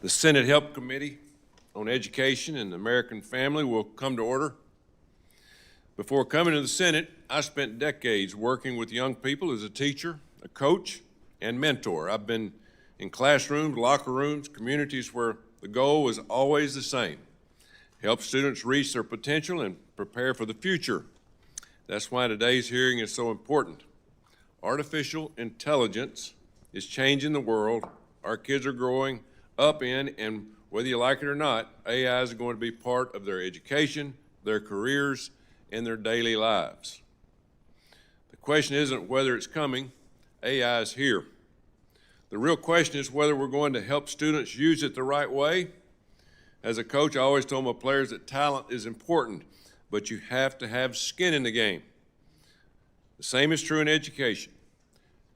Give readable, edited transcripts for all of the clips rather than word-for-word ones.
The Senate Help Committee on Education and the American Family will come to order. Before coming to the Senate, I spent decades working with young people as a teacher, a coach, and mentor. I've been in classrooms, locker rooms, communities where the goal was always the same: help students reach their potential and prepare for the future. That's why today's hearing is so important. Artificial intelligence is changing the world. Our kids are growing up in, and whether you like it or not, AI is going to be part of their education, their careers, and their daily lives. The question isn't whether it's coming, AI is here. The real question is whether we're going to help students use it the right way. As a coach, I always told my players that talent is important, but you have to have skin in the game. The same is true in education.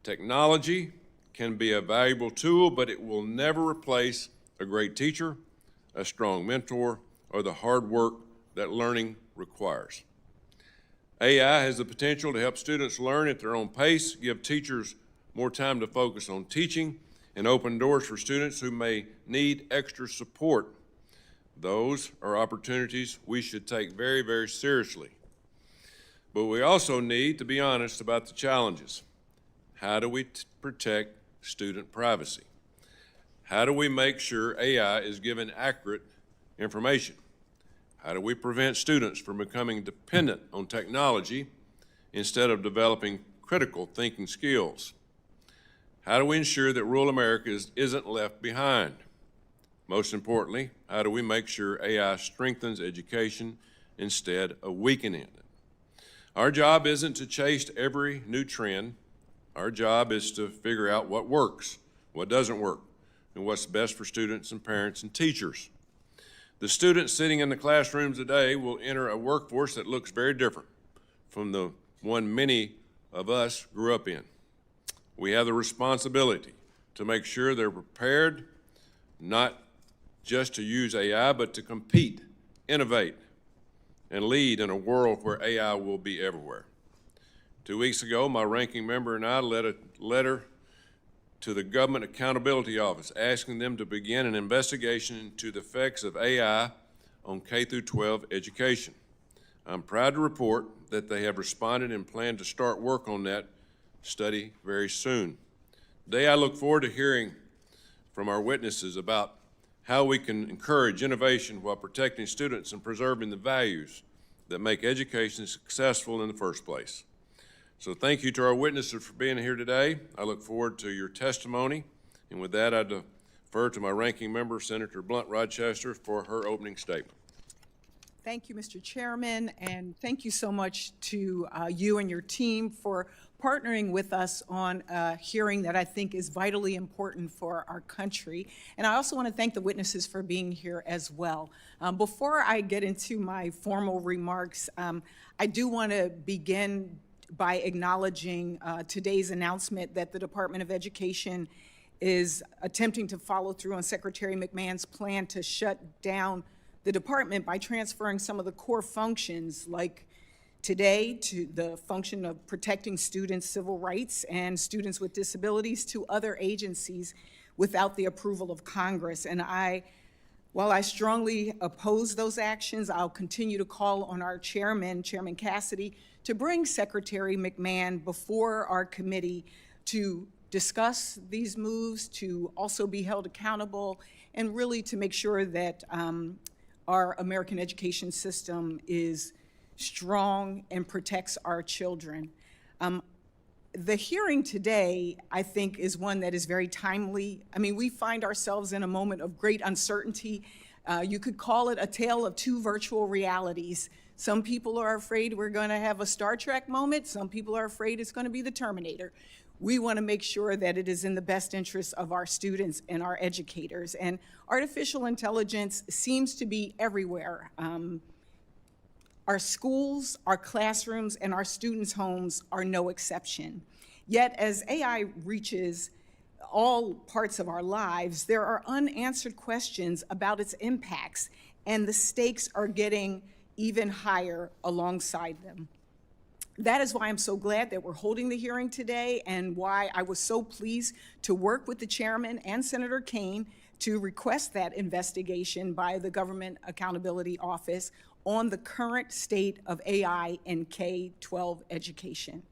Technology can be a valuable tool, but it will never replace a great teacher, a strong mentor, or the hard work that learning requires. AI has the potential to help students learn at their own pace, give teachers more time to focus on teaching, and open doors for students who may need extra support. Those are opportunities we should take very, very seriously. But we also need to be honest about the challenges. How do we protect student privacy? How do we make sure AI is given accurate information? How do we prevent students from becoming dependent on technology instead of developing critical thinking skills? How do we ensure that rural America isn't left behind? Most importantly, how do we make sure AI strengthens education instead of weakening it? Our job isn't to chase every new trend. Our job is to figure out what works, what doesn't work, and what's best for students and parents and teachers. The students sitting in the classrooms today will enter a workforce that looks very different from the one many of us grew up in. We have the responsibility to make sure they're prepared, not just to use AI, but to compete, innovate, and lead in a world where AI will be everywhere. 2 weeks ago, my ranking member and I led a letter to the Government Accountability Office asking them to begin an investigation into the effects of AI on K-12 education. I'm proud to report that they have responded and plan to start work on that study very soon. Today, I look forward to hearing from our witnesses about how we can encourage innovation while protecting students and preserving the values that make education successful in the first place. So thank you to our witnesses for being here today. I look forward to your testimony. And with that, I defer to my ranking member, Senator Blunt Rochester, for her opening statement. Thank you, Mr. Chairman, and thank you so much to you and your team for partnering with us on a hearing that I think is vitally important for our country. And I also want to thank the witnesses for being here as well. Before I get into my formal remarks, I do want to begin by acknowledging today's announcement that the Department of Education is attempting to follow through on Secretary McMahon's plan to shut down the department by transferring some of the core functions, like today, to the function of protecting students' civil rights and students with disabilities, to other agencies without the approval of Congress. And while I strongly oppose those actions, I'll continue to call on our chairman, Chairman Cassidy, to bring Secretary McMahon before our committee to discuss these moves, to also be held accountable, and really to make sure that our American education system is strong and protects our children. The hearing today, I think, is one that is very timely. I mean, we find ourselves in a moment of great uncertainty. You could call it a tale of two virtual realities. Some people are afraid we're going to have a Star Trek moment. Some people are afraid it's going to be the Terminator. We want to make sure that it is in the best interest of our students and our educators. And artificial intelligence seems to be everywhere. Our schools, our classrooms, and our students' homes are no exception. Yet, as AI reaches all parts of our lives, there are unanswered questions about its impacts, and the stakes are getting even higher alongside them. That is why I'm so glad that we're holding the hearing today, and why I was so pleased to work with the chairman and Senator Kaine to request that investigation by the Government Accountability Office on the current state of AI in K-12 education.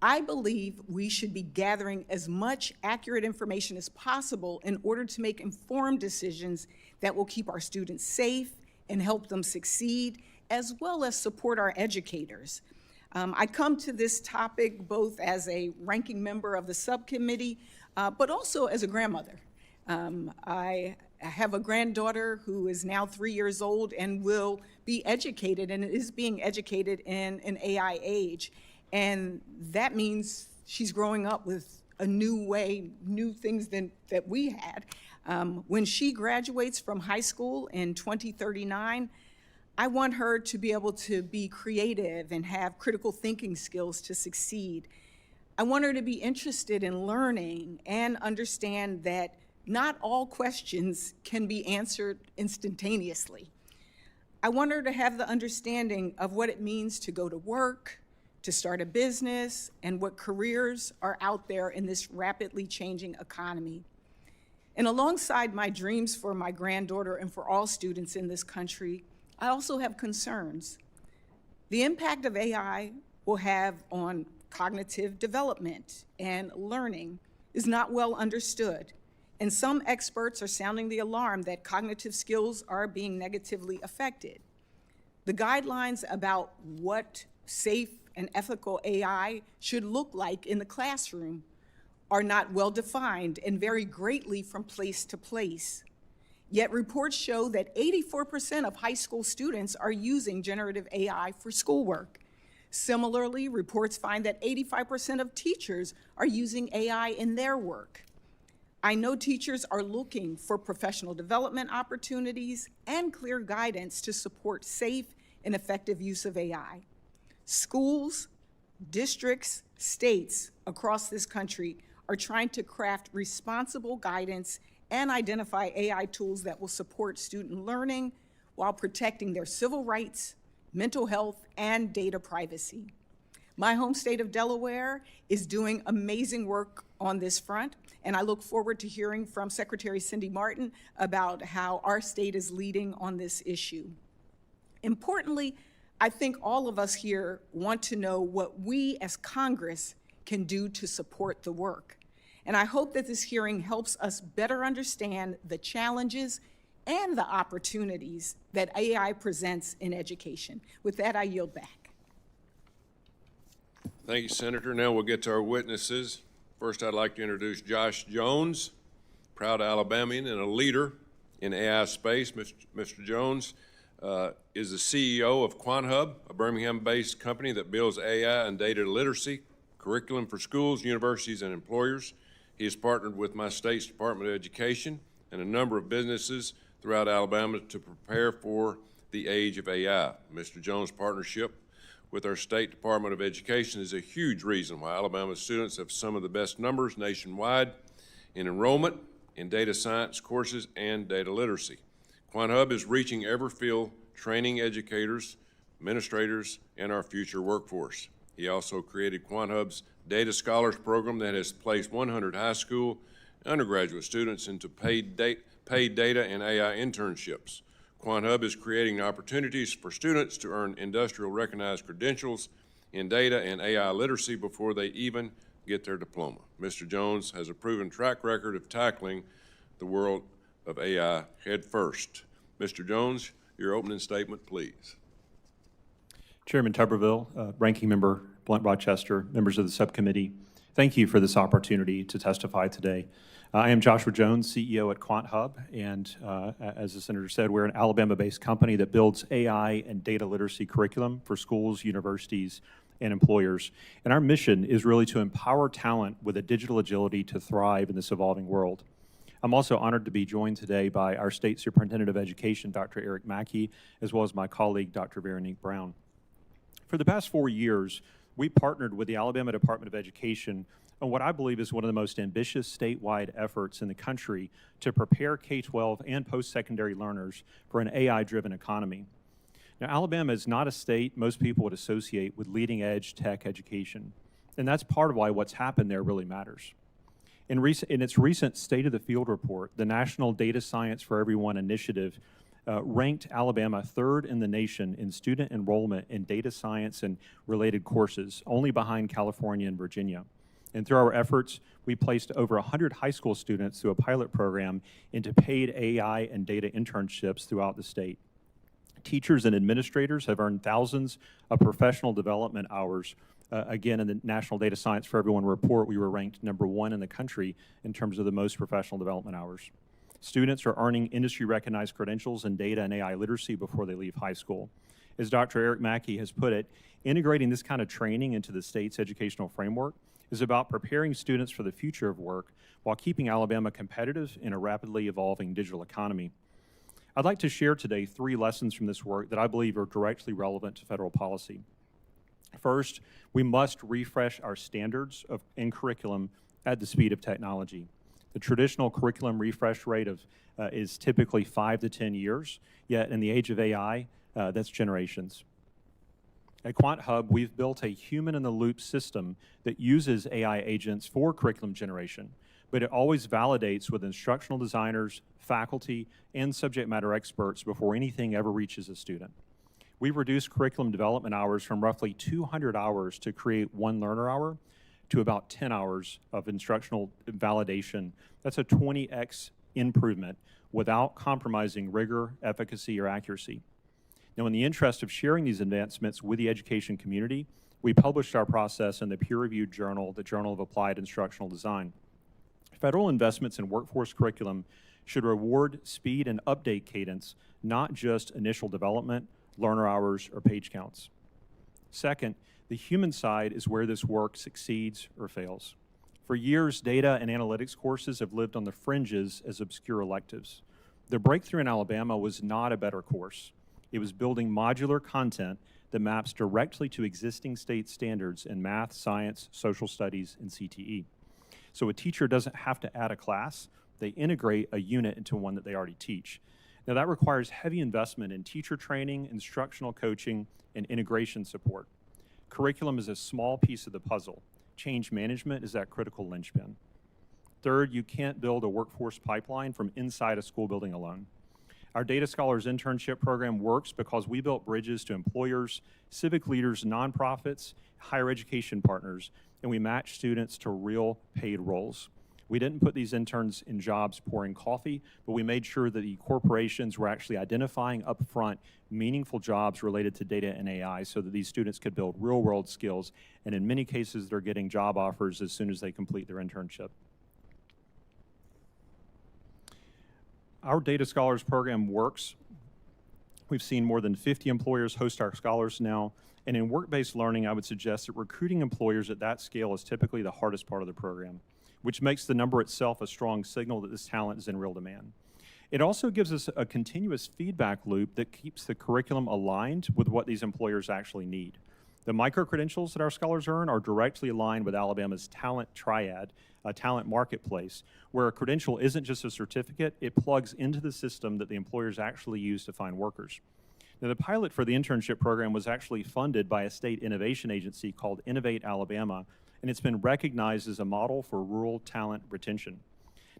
I believe we should be gathering as much accurate information as possible in order to make informed decisions that will keep our students safe and help them succeed, as well as support our educators. I come to this topic both as a ranking member of the subcommittee, but also as a grandmother. I have a granddaughter who is now 3 years old and will be educated and is being educated in an AI age. And that means she's growing up with a new way, new things that we had. When she graduates from high school in 2039, I want her to be able to be creative and have critical thinking skills to succeed. I want her to be interested in learning and understand that not all questions can be answered instantaneously. I want her to have the understanding of what it means to go to work, to start a business, and what careers are out there in this rapidly changing economy. And alongside my dreams for my granddaughter and for all students in this country, I also have concerns. The impact of AI will have on cognitive development and learning is not well understood. And some experts are sounding the alarm that cognitive skills are being negatively affected. The guidelines about what safe and ethical AI should look like in the classroom are not well defined and vary greatly from place to place. Yet reports show that 84% of high school students are using generative AI for schoolwork. Similarly, reports find that 85% of teachers are using AI in their work. I know teachers are looking for professional development opportunities and clear guidance to support safe and effective use of AI. Schools, districts, states across this country are trying to craft responsible guidance and identify AI tools that will support student learning while protecting their civil rights, mental health, and data privacy. My home state of Delaware is doing amazing work on this front, and I look forward to hearing from Secretary Cindy Martin about how our state is leading on this issue. Importantly, I think all of us here want to know what we as Congress can do to support the work. And I hope that this hearing helps us better understand the challenges and the opportunities that AI presents in education. With that, I yield back. Thank you, Senator. Now we'll get to our witnesses. First, I'd like to introduce Josh Jones, proud Alabamian and a leader in AI space. Mr. Jones is the CEO of QuantHub, a Birmingham-based company that builds AI and data literacy curriculum for schools, universities, and employers. He has partnered with my state's Department of Education and a number of businesses throughout Alabama to prepare for the age of AI. Mr. Jones' partnership with our State Department of Education is a huge reason why Alabama students have some of the best numbers nationwide in enrollment in data science courses and data literacy. QuantHub is reaching every field, training educators, administrators, and our future workforce. He also created QuantHub's Data Scholars Program that has placed 100 high school and undergraduate students into paid data and AI internships. QuantHub is creating opportunities for students to earn industrial recognized credentials in data and AI literacy before they even get their diploma. Mr. Jones has a proven track record of tackling the world of AI head first. Mr. Jones, your opening statement, please. Chairman Tuberville, Ranking Member Blunt Rochester, members of the subcommittee, thank you for this opportunity to testify today. I am Joshua Jones, CEO at QuantHub, and as the Senator said, we're an Alabama-based company that builds AI and data literacy curriculum for schools, universities, and employers. And our mission is really to empower talent with a digital agility to thrive in this evolving world. I'm also honored to be joined today by our State Superintendent of Education, Dr. Eric Mackey, as well as my colleague, Dr. Veronique Brown. For the past 4 years, we partnered with the Alabama Department of Education on what I believe is one of the most ambitious statewide efforts in the country to prepare K-12 and post-secondary learners for an AI-driven economy. Now, Alabama is not a state most people would associate with leading-edge tech education, and that's part of why what's happened there really matters. In its recent State of the Field report, the National Data Science for Everyone initiative ranked Alabama third in the nation in student enrollment in data science and related courses, only behind California and Virginia. And through our efforts, we placed over 100 high school students through a pilot program into paid AI and data internships throughout the state. Teachers and administrators have earned thousands of professional development hours. Again, in the National Data Science for Everyone report, we were ranked #1 in the country in terms of the most professional development hours. Students are earning industry-recognized credentials in data and AI literacy before they leave high school. As Dr. Eric Mackey has put it, integrating this kind of training into the state's educational framework is about preparing students for the future of work while keeping Alabama competitive in a rapidly evolving digital economy. I'd like to share today 3 lessons from this work that I believe are directly relevant to federal policy. First, we must refresh our standards in curriculum at the speed of technology. The traditional curriculum refresh rate is typically 5 to 10 years, yet in the age of AI, that's generations. At QuantHub, we've built a human-in-the-loop system that uses AI agents for curriculum generation, but it always validates with instructional designers, faculty, and subject matter experts before anything ever reaches a student. We've reduced curriculum development hours from roughly 200 hours to create 1 learner hour to about 10 hours of instructional validation. That's a 20x improvement without compromising rigor, efficacy, or accuracy. Now, in the interest of sharing these advancements with the education community, we published our process in the peer-reviewed journal, the Journal of Applied Instructional Design. Federal investments in workforce curriculum should reward speed and update cadence, not just initial development, learner hours, or page counts. Second, the human side is where this work succeeds or fails. For years, data and analytics courses have lived on the fringes as obscure electives. The breakthrough in Alabama was not a better course. It was building modular content that maps directly to existing state standards in math, science, social studies, and CTE. So a teacher doesn't have to add a class, they integrate a unit into one that they already teach. Now that requires heavy investment in teacher training, instructional coaching, and integration support. Curriculum is a small piece of the puzzle. Change management is that critical linchpin. Third, you can't build a workforce pipeline from inside a school building alone. Our Data Scholars internship program works because we built bridges to employers, civic leaders, nonprofits, higher education partners, and we matched students to real paid roles. We didn't put these interns in jobs pouring coffee, but we made sure that the corporations were actually identifying upfront meaningful jobs related to data and AI so that these students could build real-world skills, and in many cases, they're getting job offers as soon as they complete their internship. Our Data Scholars program works. We've seen more than 50 employers host our scholars now, and in work-based learning, I would suggest that recruiting employers at that scale is typically the hardest part of the program, which makes the number itself a strong signal that this talent is in real demand. It also gives us a continuous feedback loop that keeps the curriculum aligned with what these employers actually need. The micro-credentials that our scholars earn are directly aligned with Alabama's talent triad, a talent marketplace, where a credential isn't just a certificate, it plugs into the system that the employers actually use to find workers. Now, the pilot for the internship program was actually funded by a state innovation agency called Innovate Alabama, and it's been recognized as a model for rural talent retention.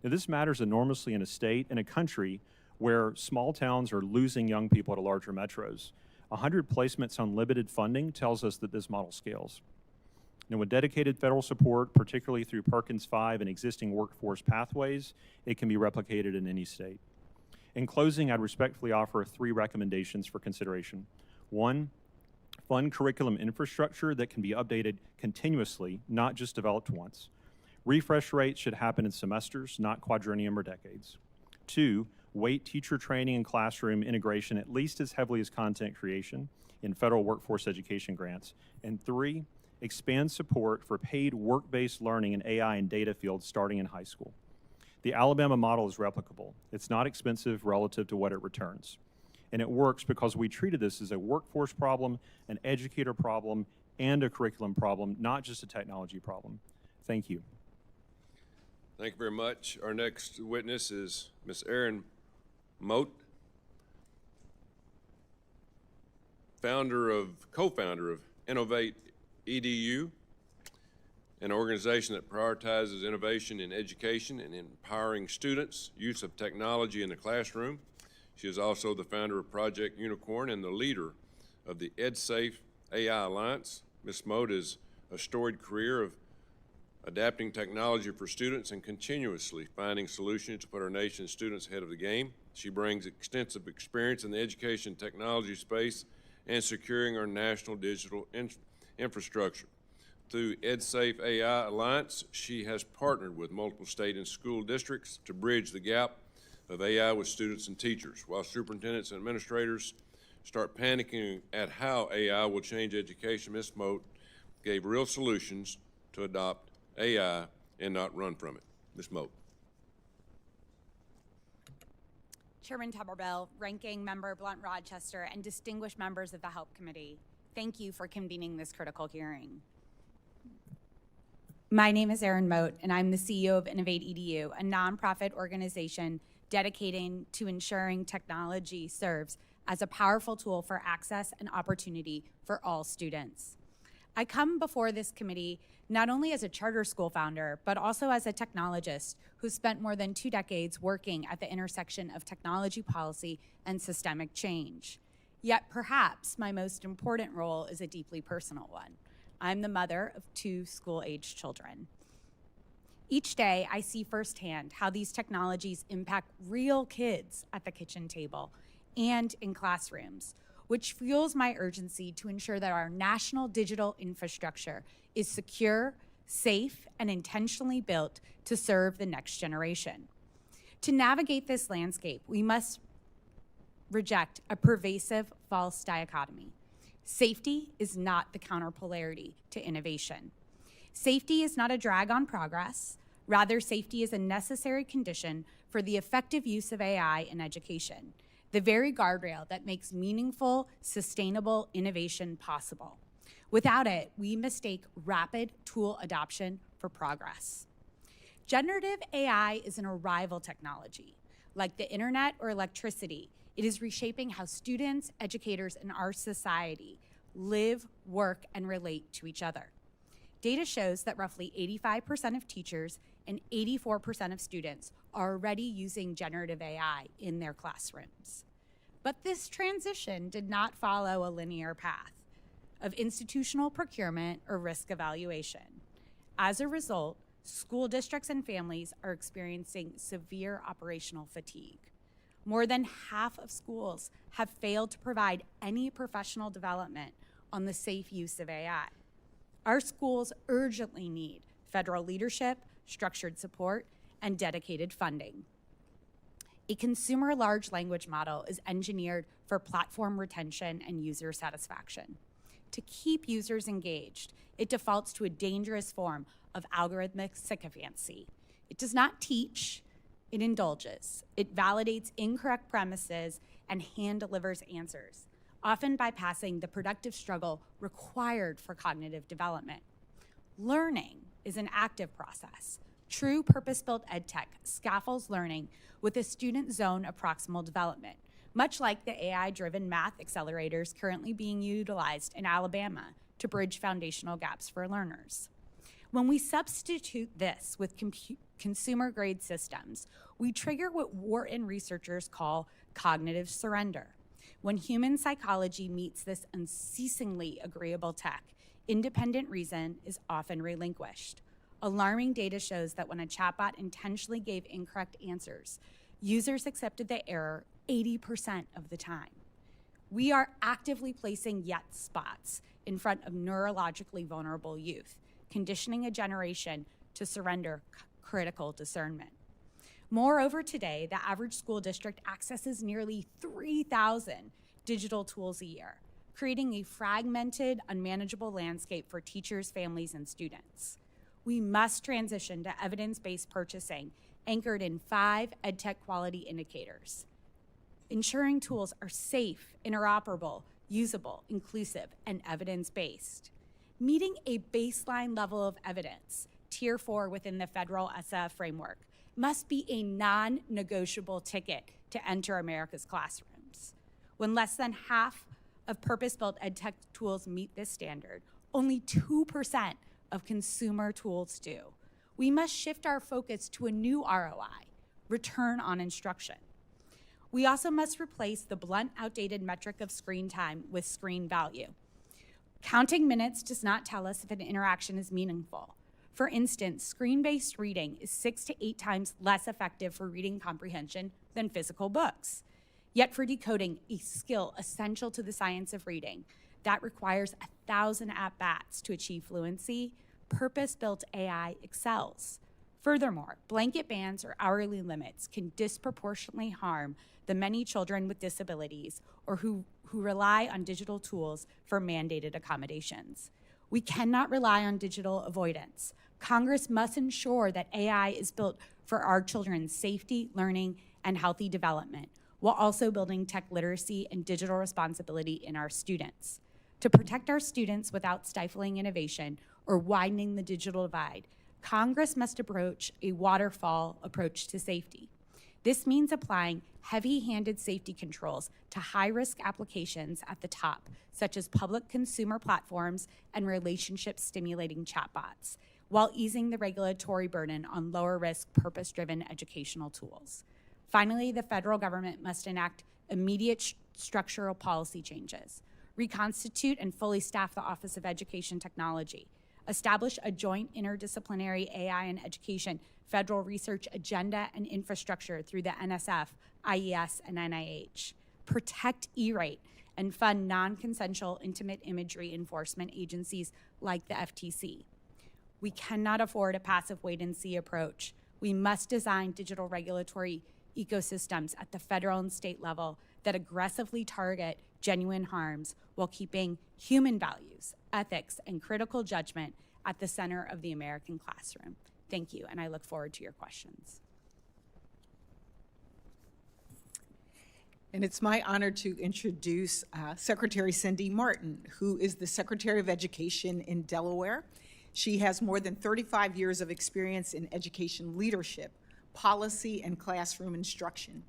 Now, this matters enormously in a state and a country where small towns are losing young people to larger metros. 100 placements on limited funding tells us that this model scales. Now, with dedicated federal support, particularly through Perkins 5 and existing workforce pathways, it can be replicated in any state. In closing, I'd respectfully offer 3 recommendations for consideration. 1, fund curriculum infrastructure that can be updated continuously, not just developed once. Refresh rates should happen in semesters, not quadrennium or decades. 2, weight teacher training and classroom integration at least as heavily as content creation in federal workforce education grants. And 3, expand support for paid work-based learning in AI and data fields starting in high school. The Alabama model is replicable. It's not expensive relative to what it returns. And it works because we treated this as a workforce problem, an educator problem, and a curriculum problem, not just a technology problem. Thank you. Thank you very much. Our next witness is Ms. Erin Moat, co-founder of EDU, an organization that prioritizes innovation in education and empowering students, use of technology in the classroom. She is also the founder of Project Unicorn and the leader of the EDSAFE AI Alliance. Ms. Mote has a storied career of adapting technology for students and continuously finding solutions to put our nation's students ahead of the game. She brings extensive experience in the education technology space and securing our national digital infrastructure. Through EdSafe AI Alliance, she has partnered with multiple state and school districts to bridge the gap of AI with students and teachers. While superintendents and administrators start panicking at how AI will change education, Ms. Mote gave real solutions to adopt AI and not run from it. Ms. Mote. Chairman Tuberville, Ranking Member Blunt Rochester, and distinguished members of the Help Committee, thank you for convening this critical hearing. My name is Erin Mote, and I'm the CEO of InnovateEDU, a nonprofit organization dedicating to ensuring technology serves as a powerful tool for access and opportunity for all students. I come before this committee not only as a charter school founder, but also as a technologist who spent more than 2 decades working at the intersection of technology policy and systemic change. Yet perhaps my most important role is a deeply personal one. I'm the mother of 2 school-aged children. Each day, I see firsthand how these technologies impact real kids at the kitchen table and in classrooms, which fuels my urgency to ensure that our national digital infrastructure is secure, safe, and intentionally built to serve the next generation. To navigate this landscape, we must reject a pervasive false dichotomy. Safety is not the counterpolarity to innovation. Safety is not a drag on progress. Rather, safety is a necessary condition for the effective use of AI in education, the very guardrail that makes meaningful, sustainable innovation possible. Without it, we mistake rapid tool adoption for progress. Generative AI is an arrival technology. Like the internet or electricity, it is reshaping how students, educators, and our society live, work, and relate to each other. Data shows that roughly 85% of teachers and 84% of students are already using generative AI in their classrooms. But this transition did not follow a linear path of institutional procurement or risk evaluation. As a result, school districts and families are experiencing severe operational fatigue. More than half of schools have failed to provide any professional development on the safe use of AI. Our schools urgently need federal leadership, structured support, and dedicated funding. A consumer large language model is engineered for platform retention and user satisfaction. To keep users engaged, it defaults to a dangerous form of algorithmic sycophancy. It does not teach, it indulges. It validates incorrect premises and hand delivers answers, often bypassing the productive struggle required for cognitive development. Learning is an active process. True purpose-built edtech scaffolds learning with a student zone of proximal development, much like the AI-driven math accelerators currently being utilized in Alabama to bridge foundational gaps for learners. When we substitute this with consumer-grade systems, we trigger what Wharton researchers call cognitive surrender. When human psychology meets this unceasingly agreeable tech, independent reason is often relinquished. Alarming data shows that when a chatbot intentionally gave incorrect answers, users accepted the error 80% of the time. We are actively placing yet spots in front of neurologically vulnerable youth, conditioning a generation to surrender critical discernment. Moreover, today, the average school district accesses nearly 3,000 digital tools a year, creating a fragmented, unmanageable landscape for teachers, families, and students. We must transition to evidence-based purchasing anchored in 5 EdTech quality indicators, ensuring tools are safe, interoperable, usable, inclusive, and evidence-based. Meeting a baseline level of evidence, Tier 4 within the federal SF framework, must be a non-negotiable ticket to enter America's classrooms. When less than half of purpose-built EdTech tools meet this standard, only 2% of consumer tools do. We must shift our focus to a new ROI, return on instruction. We also must replace the blunt, outdated metric of screen time with screen value. Counting minutes does not tell us if an interaction is meaningful. For instance, screen-based reading is 6 to 8 times less effective for reading comprehension than physical books. Yet for decoding, a skill essential to the science of reading that requires 1,000 at-bats to achieve fluency, purpose-built AI excels. Furthermore, blanket bans or hourly limits can disproportionately harm the many children with disabilities or who rely on digital tools for mandated accommodations. We cannot rely on digital avoidance. Congress must ensure that AI is built for our children's safety, learning, and healthy development, while also building tech literacy and digital responsibility in our students. To protect our students without stifling innovation or widening the digital divide, Congress must approach a waterfall approach to safety. This means applying heavy-handed safety controls to high-risk applications at the top, such as public consumer platforms and relationship-stimulating chatbots, while easing the regulatory burden on lower-risk, purpose-driven educational tools. Finally, the federal government must enact immediate structural policy changes, reconstitute and fully staff the Office of Education Technology, establish a joint interdisciplinary AI and education federal research agenda and infrastructure through the NSF, IES, and NIH, protect E-rate, and fund non-consensual intimate imagery enforcement agencies like the FTC. We cannot afford a passive wait-and-see approach. We must design digital regulatory ecosystems at the federal and state level that aggressively target genuine harms while keeping human values, ethics, and critical judgment at the center of the American classroom. Thank you, and I look forward to your questions. And it's my honor to introduce Secretary Cindy Martin, who is the Secretary of Education in Delaware. She has more than 35 years of experience in education leadership, policy, and classroom instruction.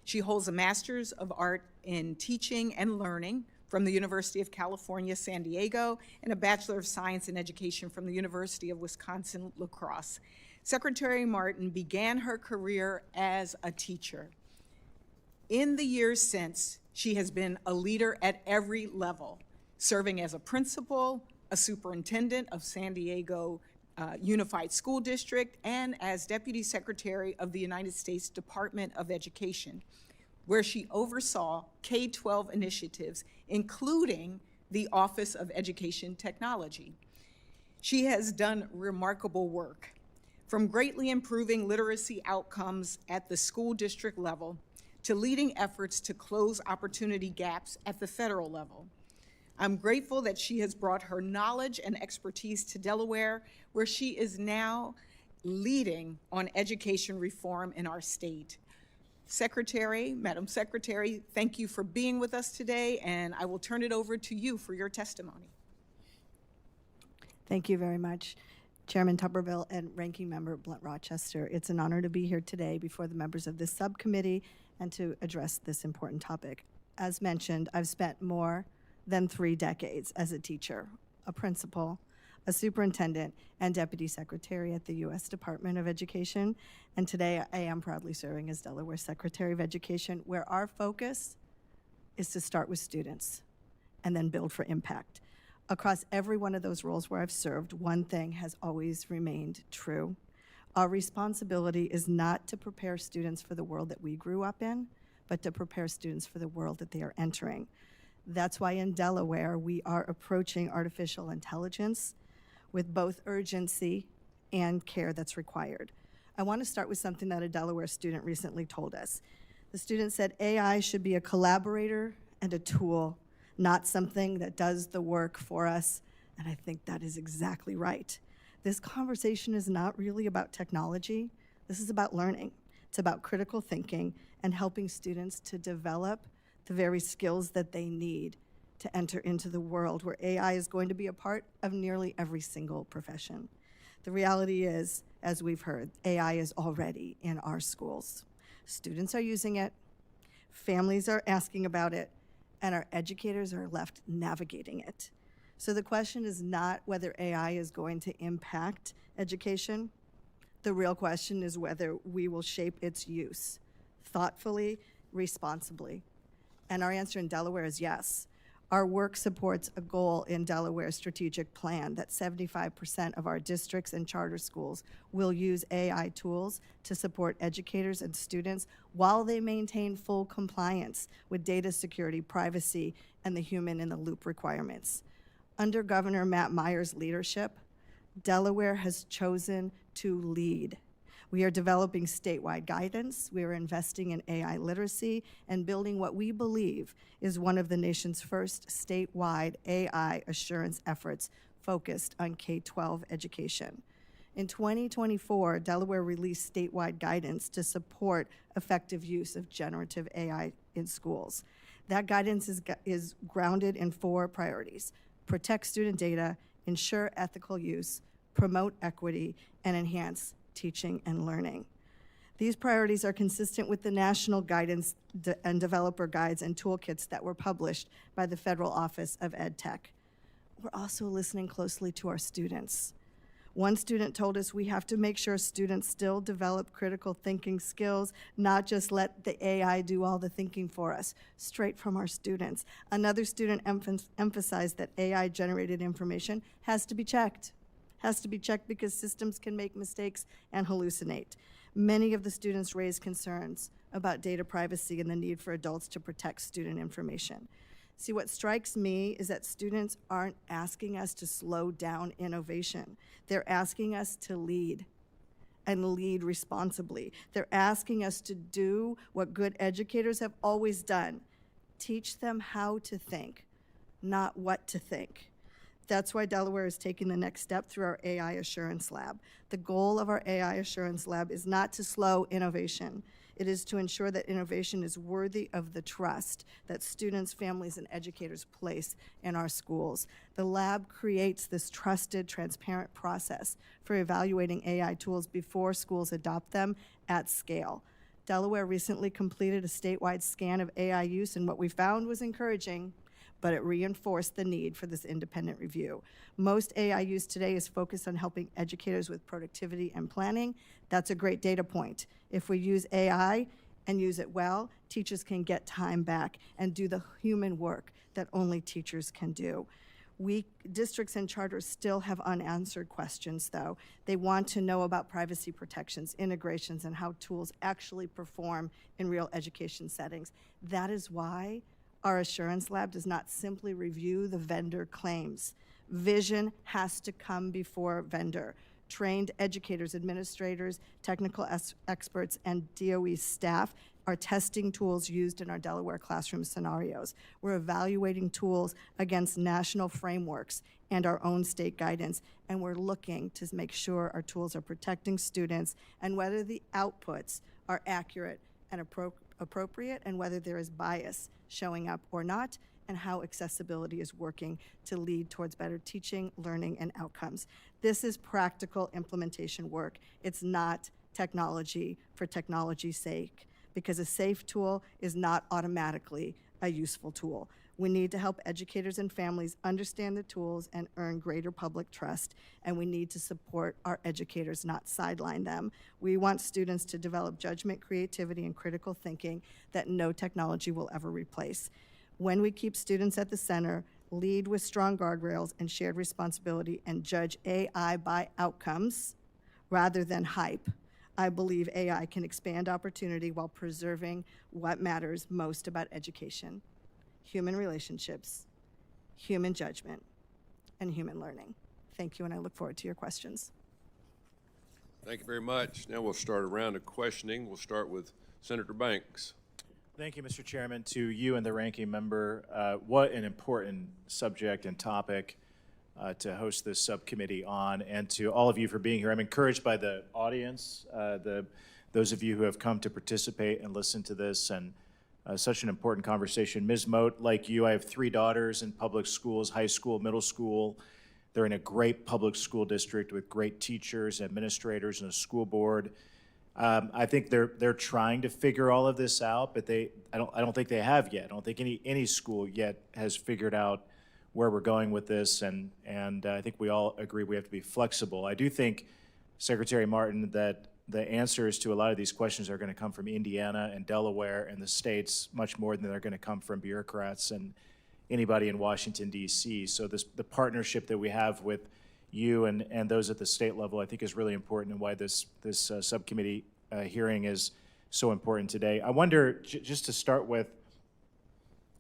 She holds a Master's of Art in Teaching and Learning from the University of California, San Diego, and a Bachelor of Science in Education from the University of Wisconsin-La Crosse. Secretary Martin began her career as a teacher. In the years since, she has been a leader at every level, serving as a principal, a superintendent of San Diego Unified School District, and as Deputy Secretary of the United States Department of Education, where she oversaw K-12 initiatives, including the Office of Education Technology. She has done remarkable work, from greatly improving literacy outcomes at the school district level to leading efforts to close opportunity gaps at the federal level. I'm grateful that she has brought her knowledge and expertise to Delaware, where she is now leading on education reform in our state. Madam Secretary, thank you for being with us today, and I will turn it over to you for your testimony. Thank you very much, Chairman Tuberville and Ranking Member Blunt Rochester. It's an honor to be here today before the members of this subcommittee and to address this important topic. As mentioned, I've spent more than 3 decades as a teacher, a principal, a superintendent, and deputy secretary at the U.S. Department of Education. And today I am proudly serving as Delaware Secretary of Education, where our focus is to start with students and then build for impact. Across every one of those roles where I've served, one thing has always remained true. Our responsibility is not to prepare students for the world that we grew up in, but to prepare students for the world that they are entering. That's why in Delaware, we are approaching artificial intelligence with both urgency and care that's required. I want to start with something that a Delaware student recently told us. The student said AI should be a collaborator and a tool, not something that does the work for us, and I think that is exactly right. This conversation is not really about technology. This is about learning. It's about critical thinking and helping students to develop the very skills that they need to enter into the world where AI is going to be a part of nearly every single profession. The reality is, as we've heard, AI is already in our schools. Students are using it, families are asking about it, and our educators are left navigating it. So the question is not whether AI is going to impact education. The real question is whether we will shape its use thoughtfully, responsibly. And our answer in Delaware is yes. Our work supports a goal in Delaware's strategic plan that 75% of our districts and charter schools will use AI tools to support educators and students while they maintain full compliance with data security, privacy, and the human-in-the-loop requirements. Under Governor Matt Meyer's leadership, Delaware has chosen to lead. We are developing statewide guidance, we are investing in AI literacy, and building what we believe is one of the nation's first statewide AI assurance efforts focused on K-12 education. In 2024, Delaware released statewide guidance to support effective use of generative AI in schools. That guidance is grounded in 4 priorities: protect student data, ensure ethical use, promote equity, and enhance teaching and learning. These priorities are consistent with the national guidance and developer guides and toolkits that were published by the Federal Office of Ed Tech. We're also listening closely to our students. One student told us we have to make sure students still develop critical thinking skills, not just let the AI do all the thinking for us, straight from our students. Another student emphasized that AI-generated information has to be checked because systems can make mistakes and hallucinate. Many of the students raised concerns about data privacy and the need for adults to protect student information. See, what strikes me is that students aren't asking us to slow down innovation. They're asking us to lead, and lead responsibly. They're asking us to do what good educators have always done: teach them how to think, not what to think. That's why Delaware is taking the next step through our AI Assurance Lab. The goal of our AI Assurance Lab is not to slow innovation. It is to ensure that innovation is worthy of the trust that students, families, and educators place in our schools. The lab creates this trusted, transparent process for evaluating AI tools before schools adopt them at scale. Delaware recently completed a statewide scan of AI use, and what we found was encouraging, but it reinforced the need for this independent review. Most AI use today is focused on helping educators with productivity and planning. That's a great data point. If we use AI and use it well, teachers can get time back and do the human work that only teachers can do. Districts and charters still have unanswered questions, though. They want to know about privacy protections, integrations, and how tools actually perform in real education settings. That is why our Assurance Lab does not simply review the vendor claims. Vision has to come before vendor. Trained educators, administrators, technical experts, and DOE staff are testing tools used in our Delaware classroom scenarios. We're evaluating tools against national frameworks and our own state guidance, and we're looking to make sure our tools are protecting students and whether the outputs are accurate and appropriate, and whether there is bias showing up or not, and how accessibility is working to lead towards better teaching, learning, and outcomes. This is practical implementation work. It's not technology for technology's sake, because a safe tool is not automatically a useful tool. We need to help educators and families understand the tools and earn greater public trust, and we need to support our educators, not sideline them. We want students to develop judgment, creativity, and critical thinking that no technology will ever replace. When we keep students at the center, lead with strong guardrails and shared responsibility, and judge AI by outcomes rather than hype, I believe AI can expand opportunity while preserving what matters most about education: human relationships, human judgment, and human learning. Thank you, and I look forward to your questions. Thank you very much. Now we'll start a round of questioning. We'll start with Senator Banks. Thank you, Mr. Chairman. To you and the ranking member, what an important subject and topic to host this subcommittee on, and to all of you for being here. I'm encouraged by the audience, those of you who have come to participate and listen to this, and such an important conversation. Ms. Moat, like you, I have 3 daughters in public schools, high school, middle school. They're in a great public school district with great teachers, administrators, and a school board. I think they're trying to figure all of this out, but I don't think they have yet. I don't think any school yet has figured out where we're going with this, and I think we all agree we have to be flexible. I do think, Secretary Martin, that the answers to a lot of these questions are going to come from Indiana and Delaware and the states much more than they're going to come from bureaucrats and anybody in Washington, D.C. So the partnership that we have with you and those at the state level, I think, is really important, and why this subcommittee hearing is so important today. I wonder, just to start with,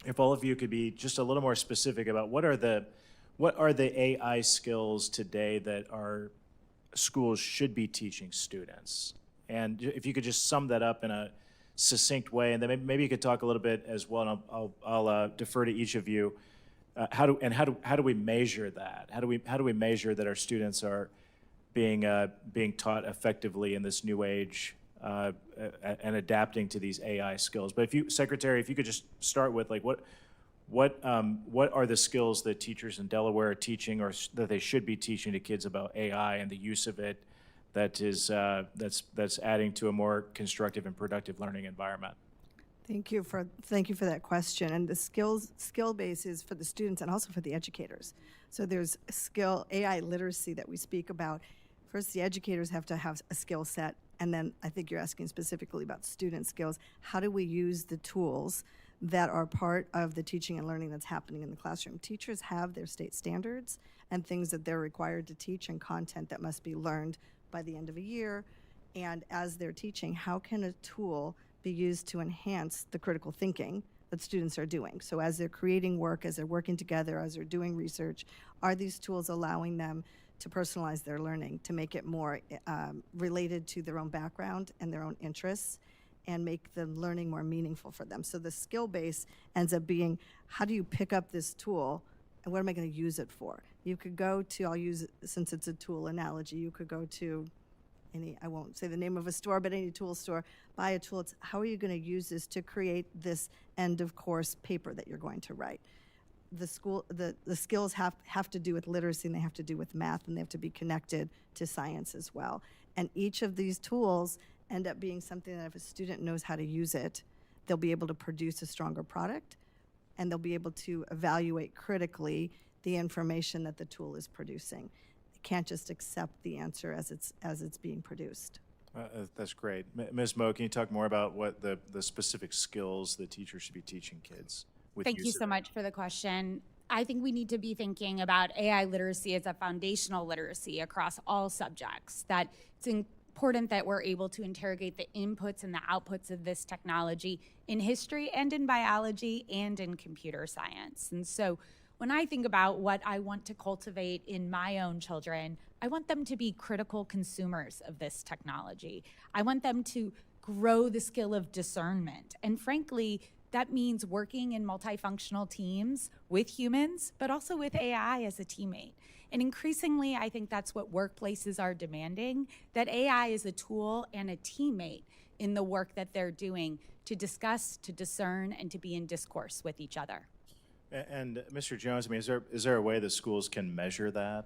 if all of you could be just a little more specific about what are the AI skills today that our schools should be teaching students, and if you could just sum that up in a succinct way, and then maybe you could talk a little bit as well. And I'll defer to each of you. How do we measure that? How do we measure that our students are being taught effectively in this new age and adapting to these AI skills? But Secretary, if you could just start with like what are the skills that teachers in Delaware are teaching, or that they should be teaching to kids about AI and the use of it that's adding to a more constructive and productive learning environment? Thank you for that question. And the skill base is for the students and also for the educators. So there's AI literacy that we speak about. First, the educators have to have a skill set, and then I think you're asking specifically about student skills. How do we use the tools that are part of the teaching and learning that's happening in the classroom? Teachers have their state standards and things that they're required to teach, and content that must be learned by the end of a year. And as they're teaching, how can a tool be used to enhance the critical thinking that students are doing? So as they're creating work, as they're working together, as they're doing research, are these tools allowing them to personalize their learning, to make it more related to their own background and their own interests, and make the learning more meaningful for them? So the skill base ends up being, how do you pick up this tool, and what am I going to use it for? You could go to, I'll use, since it's a tool analogy, you could go to I won't say the name of a store, but any tool store, buy a tool. It's how are you going to use this to create this end of course paper that you're going to write? The skills have to do with literacy, and they have to do with math, and they have to be connected to science as well. And each of these tools end up being something that if a student knows how to use it, they'll be able to produce a stronger product, and they'll be able to evaluate critically the information that the tool is producing. Can't just accept the answer as it's being produced. That's great. Ms. Moe, can you talk more about what the specific skills that teachers should be teaching kids with Thank you so much for the question. I think we need to be thinking about AI literacy as a foundational literacy across all subjects, that it's important that we're able to interrogate the inputs and the outputs of this technology in history and in biology and in computer science. And so when I think about what I want to cultivate in my own children, I want them to be critical consumers of this technology. I want them to grow the skill of discernment. And frankly, that means working in multifunctional teams with humans, but also with AI as a teammate. And increasingly, I think that's what workplaces are demanding, that AI is a tool and a teammate in the work that they're doing to discuss, to discern, and to be in discourse with each other. And Mr. Jones, I mean, is there a way the schools can measure that?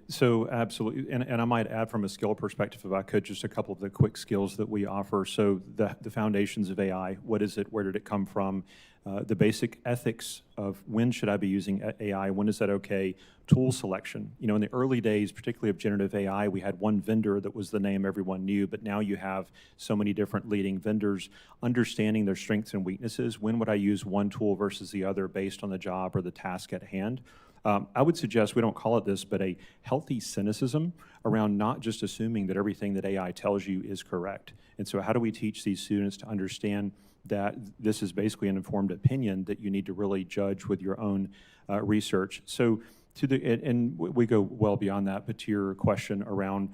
So absolutely, and I might add from a skill perspective, if I could, just a couple of the quick skills that we offer. So the foundations of AI, what is it, where did it come from? The basic ethics of when should I be using AI, when is that okay? Tool selection. You know, in the early days, particularly of generative AI, we had one vendor that was the name everyone knew, but now you have so many different leading vendors. Understanding their strengths and weaknesses, when would I use one tool versus the other based on the job or the task at hand? I would suggest, we don't call it this, but a healthy cynicism around not just assuming that everything that AI tells you is correct. And so how do we teach these students to understand that this is basically an informed opinion that you need to really judge with your own research? So and we go well beyond that, but to your question around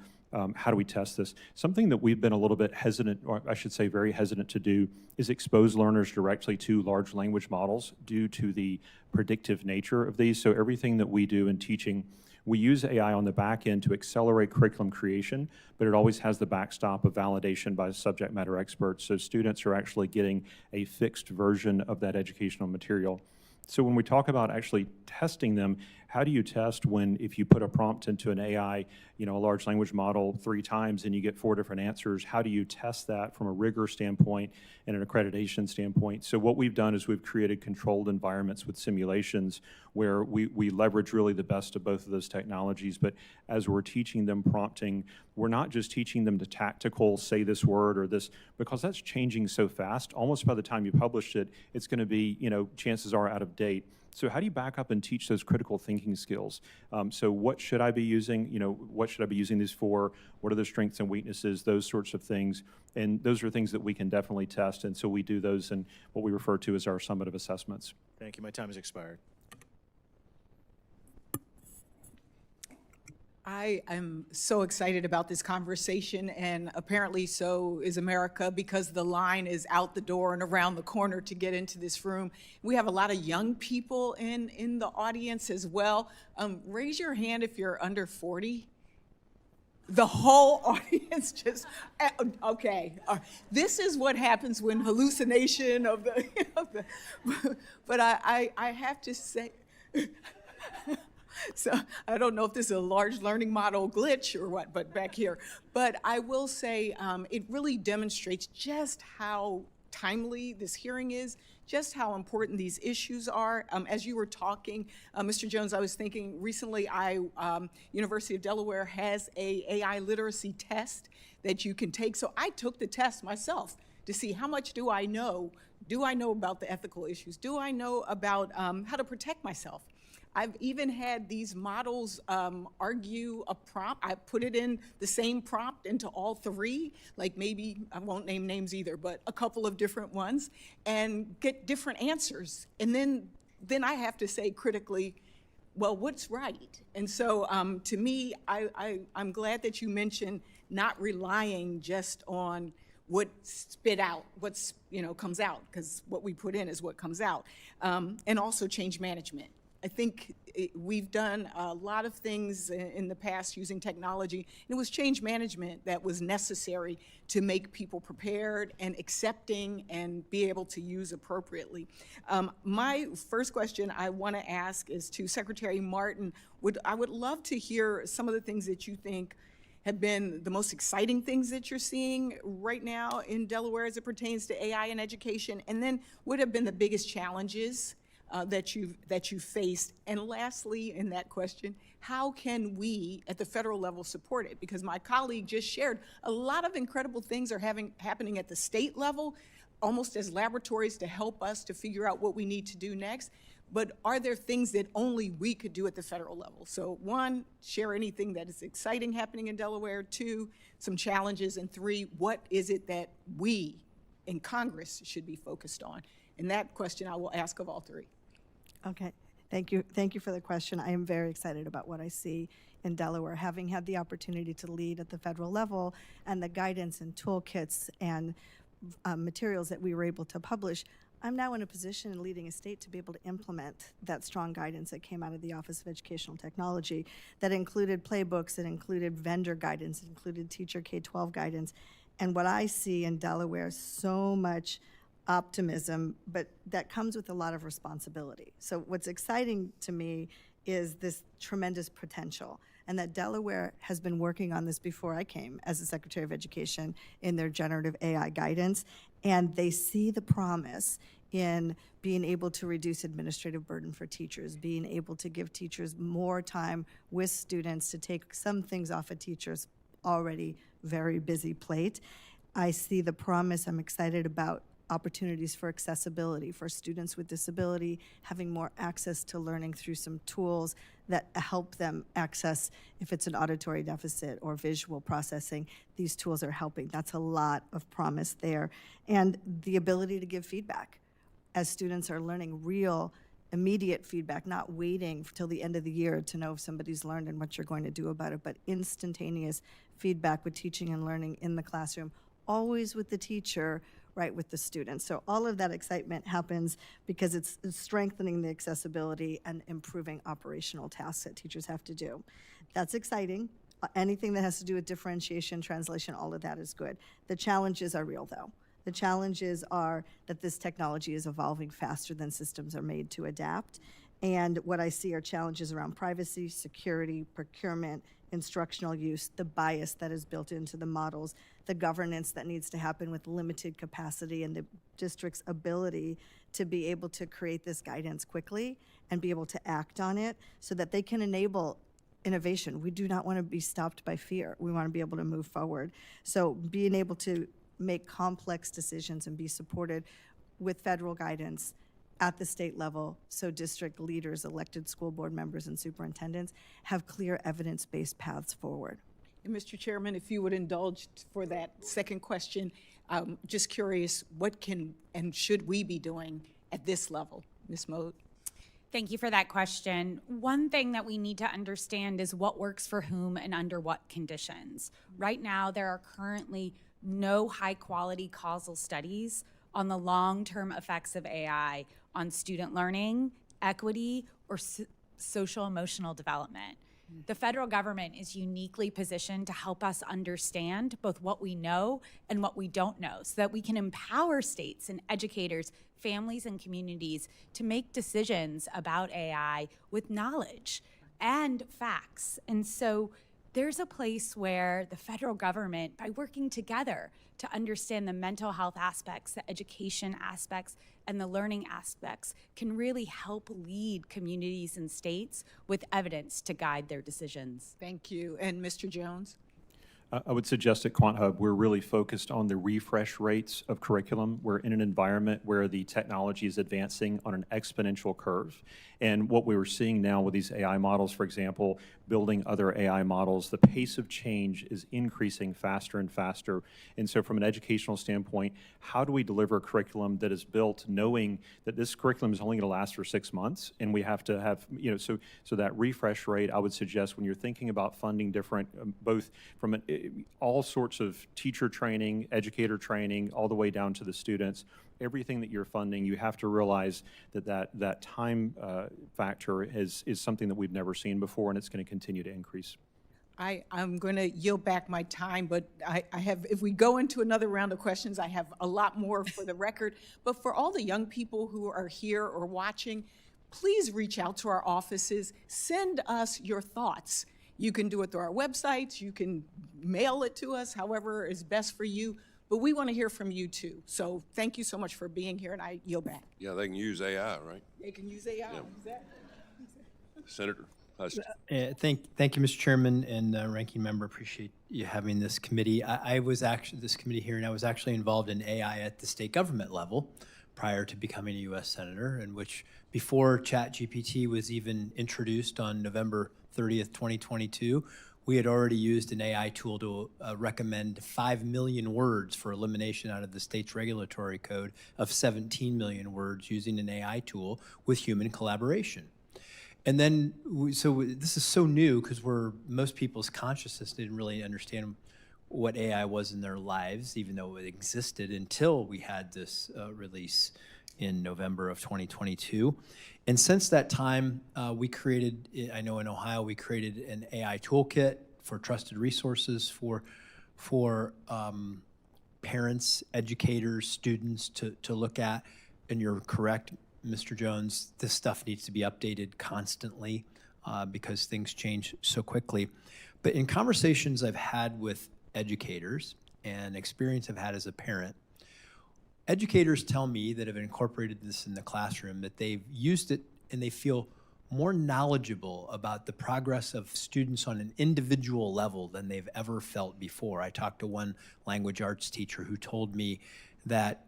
how do we test this? Something that we've been a little bit hesitant, or I should say very hesitant to do, is expose learners directly to large language models due to the predictive nature of these. So everything that we do in teaching, we use AI on the back end to accelerate curriculum creation, but it always has the backstop of validation by subject matter experts. So students are actually getting a fixed version of that educational material. So when we talk about actually testing them, how do you test when, if you put a prompt into an AI, a large language model 3 times and you get 4 different answers, how do you test that from a rigor standpoint and an accreditation standpoint? So what we've done is we've created controlled environments with simulations where we leverage really the best of both of those technologies, but as we're teaching them prompting, we're not just teaching them the tactical, say this word or this, because that's changing so fast. Almost by the time you publish it, it's going to be, chances are out of date. So how do you back up and teach those critical thinking skills? So what should I be using? What should I be using these for? What are the strengths and weaknesses? Those sorts of things. And those are things that we can definitely test. And so we do those in what we refer to as our summative assessments. Thank you. My time has expired. I am so excited about this conversation, and apparently so is America, because the line is out the door and around the corner to get into this room. We have a lot of young people in the audience as well. Raise your hand if you're under 40. The whole audience just, okay. This is what happens when hallucination of the, but I have to say, so I don't know if this is a large learning model glitch or what, but back here. But I will say it really demonstrates just how timely this hearing is, just how important these issues are. As you were talking, Mr. Jones, I was thinking recently University of Delaware has a AI literacy test that you can take. So I took the test myself to see how much do I know? Do I know about the ethical issues? Do I know about how to protect myself? I've even had these models argue a prompt. I put it in the same prompt into all 3, like maybe, I won't name names either, but a couple of different ones, and get different answers. And then I have to say critically, well, what's right? And so to me, I'm glad that you mentioned not relying just on what spit out, what's, comes out, because what we put in is what comes out. And also change management. I think we've done a lot of things in the past using technology, and it was change management that was necessary to make people prepared and accepting and be able to use appropriately. My first question I want to ask is to Secretary Martin. I would love to hear some of the things that you think have been the most exciting things that you're seeing right now in Delaware as it pertains to AI in education, and then what have been the biggest challenges that you've faced? And lastly, in that question, how can we at the federal level support it? Because my colleague just shared a lot of incredible things are happening at the state level, almost as laboratories to help us to figure out what we need to do next. But are there things that only we could do at the federal level? So 1, share anything that is exciting happening in Delaware. 2, some challenges. And 3, what is it that we in Congress should be focused on? And that question I will ask of all 3. Okay, thank you. Thank you for the question. I am very excited about what I see in Delaware, having had the opportunity to lead at the federal level, and the guidance and toolkits and materials that we were able to publish. I'm now in a position leading a state to be able to implement that strong guidance that came out of the Office of Educational Technology that included playbooks, that included vendor guidance, that included teacher K-12 guidance. And what I see in Delaware is so much optimism, but that comes with a lot of responsibility. So what's exciting to me is this tremendous potential, and that Delaware has been working on this before I came as the Secretary of Education in their generative AI guidance, and they see the promise in being able to reduce administrative burden for teachers, being able to give teachers more time with students to take some things off a teacher's already very busy plate. I see the promise. I'm excited about opportunities for accessibility for students with disability, having more access to learning through some tools that help them access, if it's an auditory deficit or visual processing, these tools are helping. That's a lot of promise there. And the ability to give feedback as students are learning, real immediate feedback, not waiting till the end of the year to know if somebody's learned and what you're going to do about it, but instantaneous feedback with teaching and learning in the classroom, always with the teacher, right, with the students. So all of that excitement happens because it's strengthening the accessibility and improving operational tasks that teachers have to do. That's exciting. Anything that has to do with differentiation, translation, all of that is good. The challenges are real, though. The challenges are that this technology is evolving faster than systems are made to adapt. And what I see are challenges around privacy, security, procurement, instructional use, the bias that is built into the models, the governance that needs to happen with limited capacity, and the district's ability to be able to create this guidance quickly and be able to act on it so that they can enable innovation. We do not want to be stopped by fear. We want to be able to move forward. So being able to make complex decisions and be supported with federal guidance at the state level, so district leaders, elected school board members, and superintendents have clear evidence-based paths forward. And Mr. Chairman, if you would indulge for that second question, just curious, what can and should we be doing at this level? Ms. Mode? Thank you for that question. One thing that we need to understand is what works for whom and under what conditions. Right now, there are currently no high-quality causal studies on the long-term effects of AI on student learning, equity, or social emotional development. The federal government is uniquely positioned to help us understand both what we know and what we don't know so that we can empower states and educators, families, and communities to make decisions about AI with knowledge and facts. And so there's a place where the federal government, by working together to understand the mental health aspects, the education aspects, and the learning aspects, can really help lead communities and states with evidence to guide their decisions. Thank you. And Mr. Jones? I would suggest at QuantHub, we're really focused on the refresh rates of curriculum. We're in an environment where the technology is advancing on an exponential curve. And what we were seeing now with these AI models, for example, building other AI models, the pace of change is increasing faster and faster. And so from an educational standpoint, how do we deliver a curriculum that is built knowing that this curriculum is only going to last for 6 months? And we have to have, so that refresh rate, I would suggest when you're thinking about funding different, both from all sorts of teacher training, educator training, all the way down to the students, everything that you're funding, you have to realize that time factor is something that we've never seen before, and it's going to continue to increase. I'm going to yield back my time, but I have, if we go into another round of questions, I have a lot more for the record. But for all the young people who are here or watching, please reach out to our offices. Send us your thoughts. You can do it through our websites. You can mail it to us, however is best for you. But we want to hear from you, too. So thank you so much for being here, and I yield back. Yeah, they can use AI, right? They can use AI. Yeah. Exactly. Senator Huston. Thank you, Mr. Chairman and Ranking Member. Appreciate you having this committee. I was actually, this committee hearing, I was actually involved in AI at the state government level prior to becoming a U.S. Senator, in which before ChatGPT was even introduced on November 30th, 2022, we had already used an AI tool to recommend 5 million words for elimination out of the state's regulatory code of 17 million words using an AI tool with human collaboration. And then, so this is so new because most people's consciousness didn't really understand what AI was in their lives, even though it existed until we had this release in November of 2022. And since that time, we created, I know in Ohio, we created an AI toolkit for trusted resources for parents, educators, students to look at. And you're correct, Mr. Jones, this stuff needs to be updated constantly because things change so quickly. But in conversations I've had with educators and experience I've had as a parent, educators tell me that have incorporated this in the classroom, that they've used it and they feel more knowledgeable about the progress of students on an individual level than they've ever felt before. I talked to one language arts teacher who told me that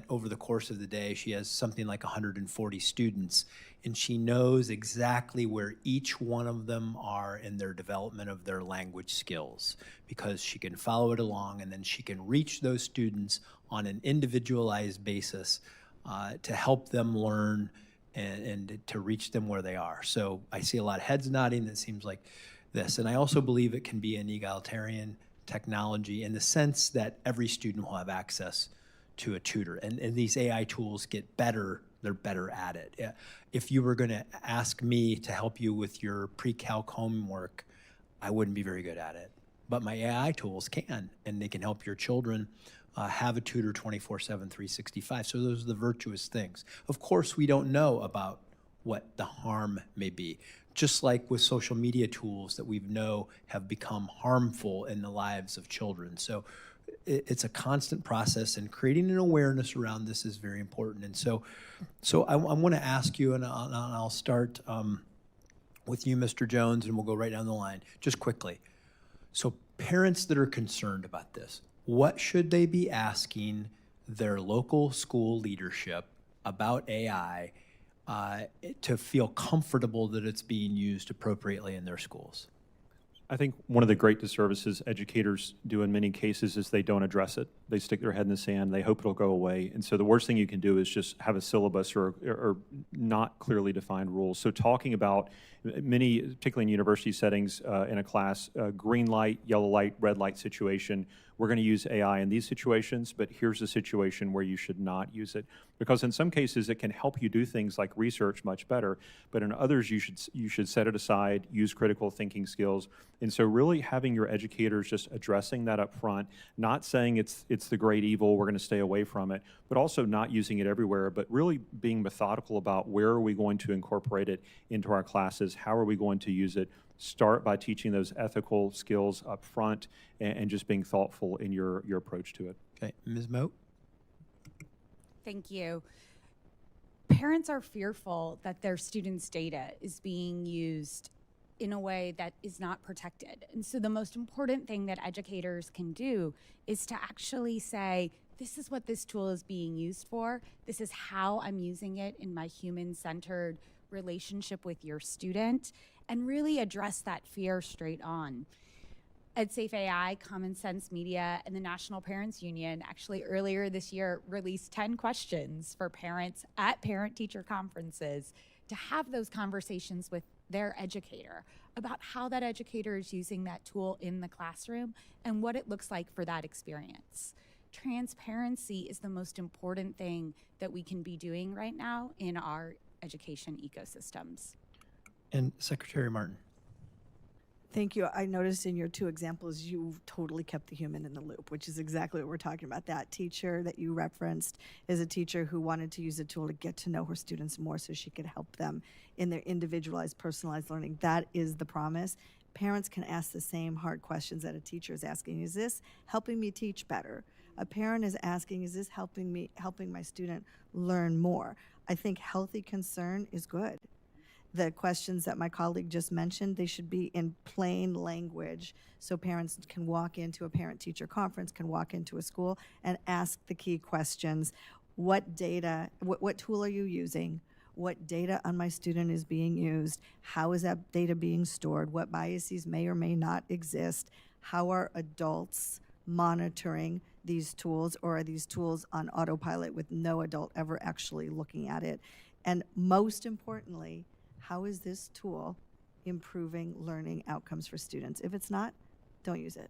over the course of the day, she has something like 140 students, and she knows exactly where each one of them are in their development of their language skills, because she can follow it along, and then she can reach those students on an individualized basis to help them learn and to reach them where they are. So I see a lot of heads nodding. That seems like this. And I also believe it can be an egalitarian technology in the sense that every student will have access to a tutor. And these AI tools get better, they're better at it. If you were gonna ask me to help you with your pre-calc homework, I wouldn't be very good at it. But my AI tools can, and they can help your children have a tutor 24/7, 365. So those are the virtuous things. Of course, we don't know about what the harm may be. Just like with social media tools that we know have become harmful in the lives of children. So it's a constant process, and creating an awareness around this is very important. And so I want to ask you, and I'll start with you, Mr. Jones, and we'll go right down the line, just quickly. So parents that are concerned about this, what should they be asking their local school leadership about AI to feel comfortable that it's being used appropriately in their schools? I think one of the great disservices educators do in many cases is they don't address it. They stick their head in the sand, they hope it'll go away. And so the worst thing you can do is just have a syllabus or not clearly defined rules. So talking about many, particularly in university settings, in a class, green light, yellow light, red light situation, we're going to use AI in these situations, but here's a situation where you should not use it. Because in some cases, it can help you do things like research much better, but in others, you should set it aside, use critical thinking skills. And so really having your educators just addressing that up front, not saying it's the great evil, we're going to stay away from it, but also not using it everywhere, but really being methodical about where are we going to incorporate it into our classes, how are we going to use it. Start by teaching those ethical skills up front and just being thoughtful in your approach to it. Okay, Ms. Moat? Thank you. Parents are fearful that their students' data is being used in a way that is not protected. And so the most important thing that educators can do is to actually say, this is what this tool is being used for. This is how I'm using it in my human-centered relationship with your student, and really address that fear straight on. EDSAFE AI, Common Sense Media, and the National Parents Union actually earlier this year released 10 questions for parents at parent-teacher conferences to have those conversations with their educator about how that educator is using that tool in the classroom and what it looks like for that experience. Transparency is the most important thing that we can be doing right now in our education ecosystems. And Secretary Martin? Thank you. I noticed in your two examples, you totally kept the human in the loop, which is exactly what we're talking about. That teacher that you referenced is a teacher who wanted to use the tool to get to know her students more so she could help them in their individualized, personalized learning. That is the promise. Parents can ask the same hard questions that a teacher is asking. Is this helping me teach better? A parent is asking, is this helping my student learn more? I think healthy concern is good. The questions that my colleague just mentioned, they should be in plain language so parents can walk into a parent-teacher conference, can walk into a school and ask the key questions. What data, what tool are you using? What data on my student is being used? How is that data being stored? What biases may or may not exist? How are adults monitoring these tools, or are these tools on autopilot with no adult ever actually looking at it? And most importantly, how is this tool improving learning outcomes for students? If it's not, don't use it.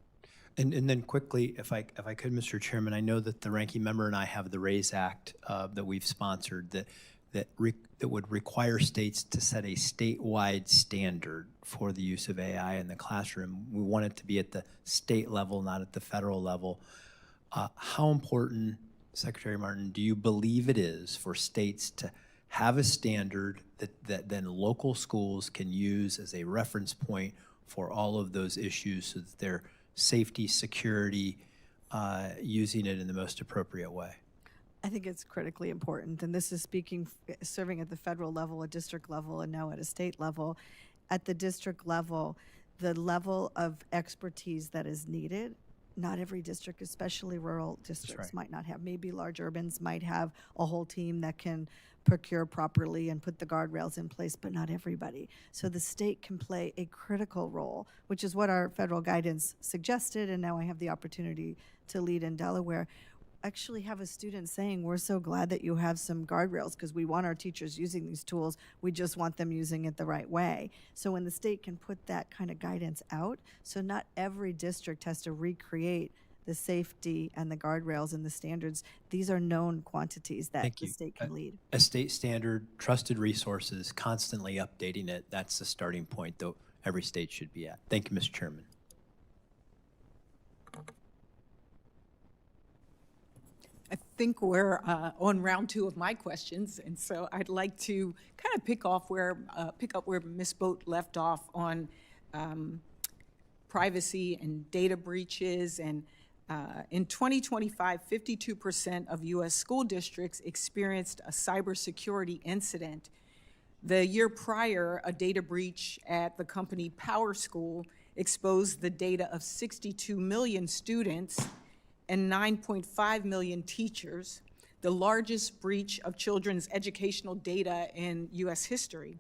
And then quickly, if I could, Mr. Chairman, I know that the ranking member and I have the RAISE Act that we've sponsored that would require states to set a statewide standard for the use of AI in the classroom. We want it to be at the state level, not at the federal level. How important, Secretary Martin, do you believe it is for states to have a standard that then local schools can use as a reference point for all of those issues so that their safety, security, using it in the most appropriate way? I think it's critically important, and this is serving at the federal level, a district level, and now at a state level. At the district level, the level of expertise that is needed, not every district, especially rural districts, might not have. Maybe large urbans might have a whole team that can procure properly and put the guardrails in place, but not everybody. So the state can play a critical role, which is what our federal guidance suggested, and now I have the opportunity to lead in Delaware. Actually have a student saying, we're so glad that you have some guardrails because we want our teachers using these tools. We just want them using it the right way. So when the state can put that kind of guidance out, so not every district has to recreate the safety and the guardrails and the standards. These are known quantities that the state can lead. A state standard, trusted resources, constantly updating it. That's the starting point that every state should be at. Thank you, Mr. Chairman. I think we're on round 2 of my questions, and so I'd like to kind of pick up where Ms. Boat left off on privacy and data breaches. And in 2025, 52% of U.S. school districts experienced a cybersecurity incident. The year prior, a data breach at the company Power School exposed the data of 62 million students and 9.5 million teachers, the largest breach of children's educational data in U.S. history.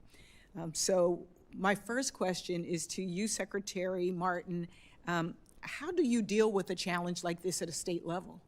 So my first question is to you, Secretary Martin. How do you deal with a challenge like this at a state level?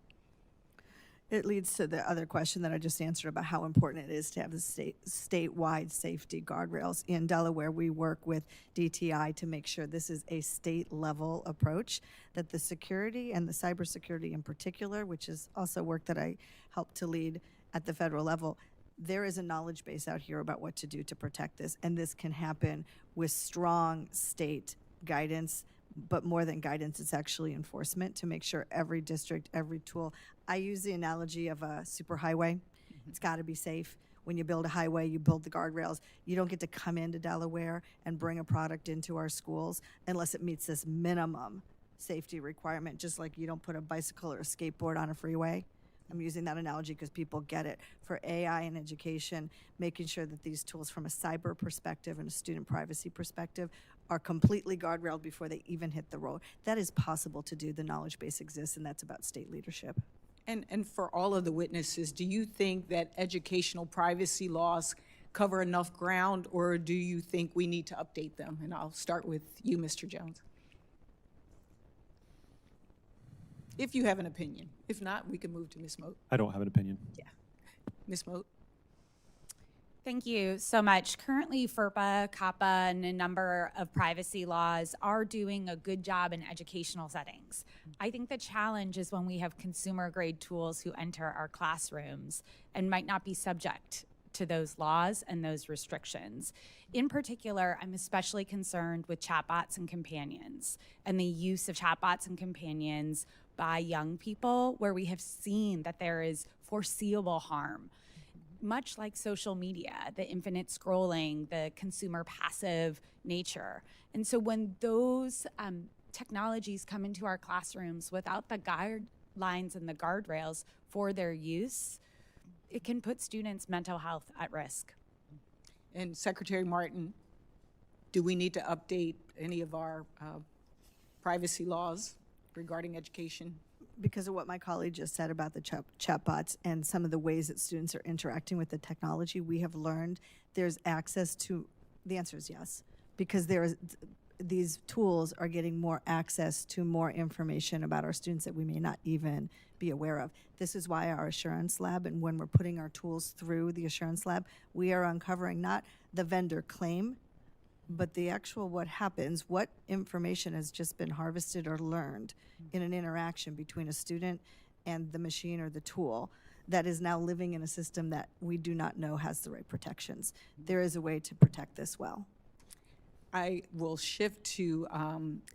It leads to the other question that I just answered about how important it is to have the statewide safety guardrails. In Delaware, we work with DTI to make sure this is a state-level approach, that the security and the cybersecurity in particular, which is also work that I help to lead at the federal level, there is a knowledge base out here about what to do to protect this, and this can happen with strong state guidance. But more than guidance, it's actually enforcement to make sure every district, every tool. I use the analogy of a superhighway. It's got to be safe. When you build a highway, you build the guardrails. You don't get to come into Delaware and bring a product into our schools unless it meets this minimum safety requirement, just like you don't put a bicycle or a skateboard on a freeway. I'm using that analogy because people get it. For AI and education, making sure that these tools from a cyber perspective and a student privacy perspective are completely guardrailed before they even hit the road. That is possible to do. The knowledge base exists, and that's about state leadership. And for all of the witnesses, do you think that educational privacy laws cover enough ground, or do you think we need to update them? And I'll start with you, Mr. Jones. If you have an opinion. If not, we can move to Ms. Moat. I don't have an opinion. Yeah. Ms. Moat? Thank you so much. Currently, FERPA, COPPA, and a number of privacy laws are doing a good job in educational settings. I think the challenge is when we have consumer-grade tools who enter our classrooms and might not be subject to those laws and those restrictions. In particular, I'm especially concerned with chatbots and companions and the use of chatbots and companions by young people, where we have seen that there is foreseeable harm. Much like social media, the infinite scrolling, the consumer passive nature. And so when those technologies come into our classrooms without the guidelines and the guardrails for their use, it can put students' mental health at risk. And Secretary Martin, do we need to update any of our privacy laws regarding education? Because of what my colleague just said about the chatbots and some of the ways that students are interacting with the technology, we have learned there's access to, the answer is yes, because these tools are getting more access to more information about our students that we may not even be aware of. This is why our assurance lab, and when we're putting our tools through the assurance lab, we are uncovering not the vendor claim, but the actual what happens, what information has just been harvested or learned in an interaction between a student and the machine or the tool that is now living in a system that we do not know has the right protections. There is a way to protect this well. I will shift to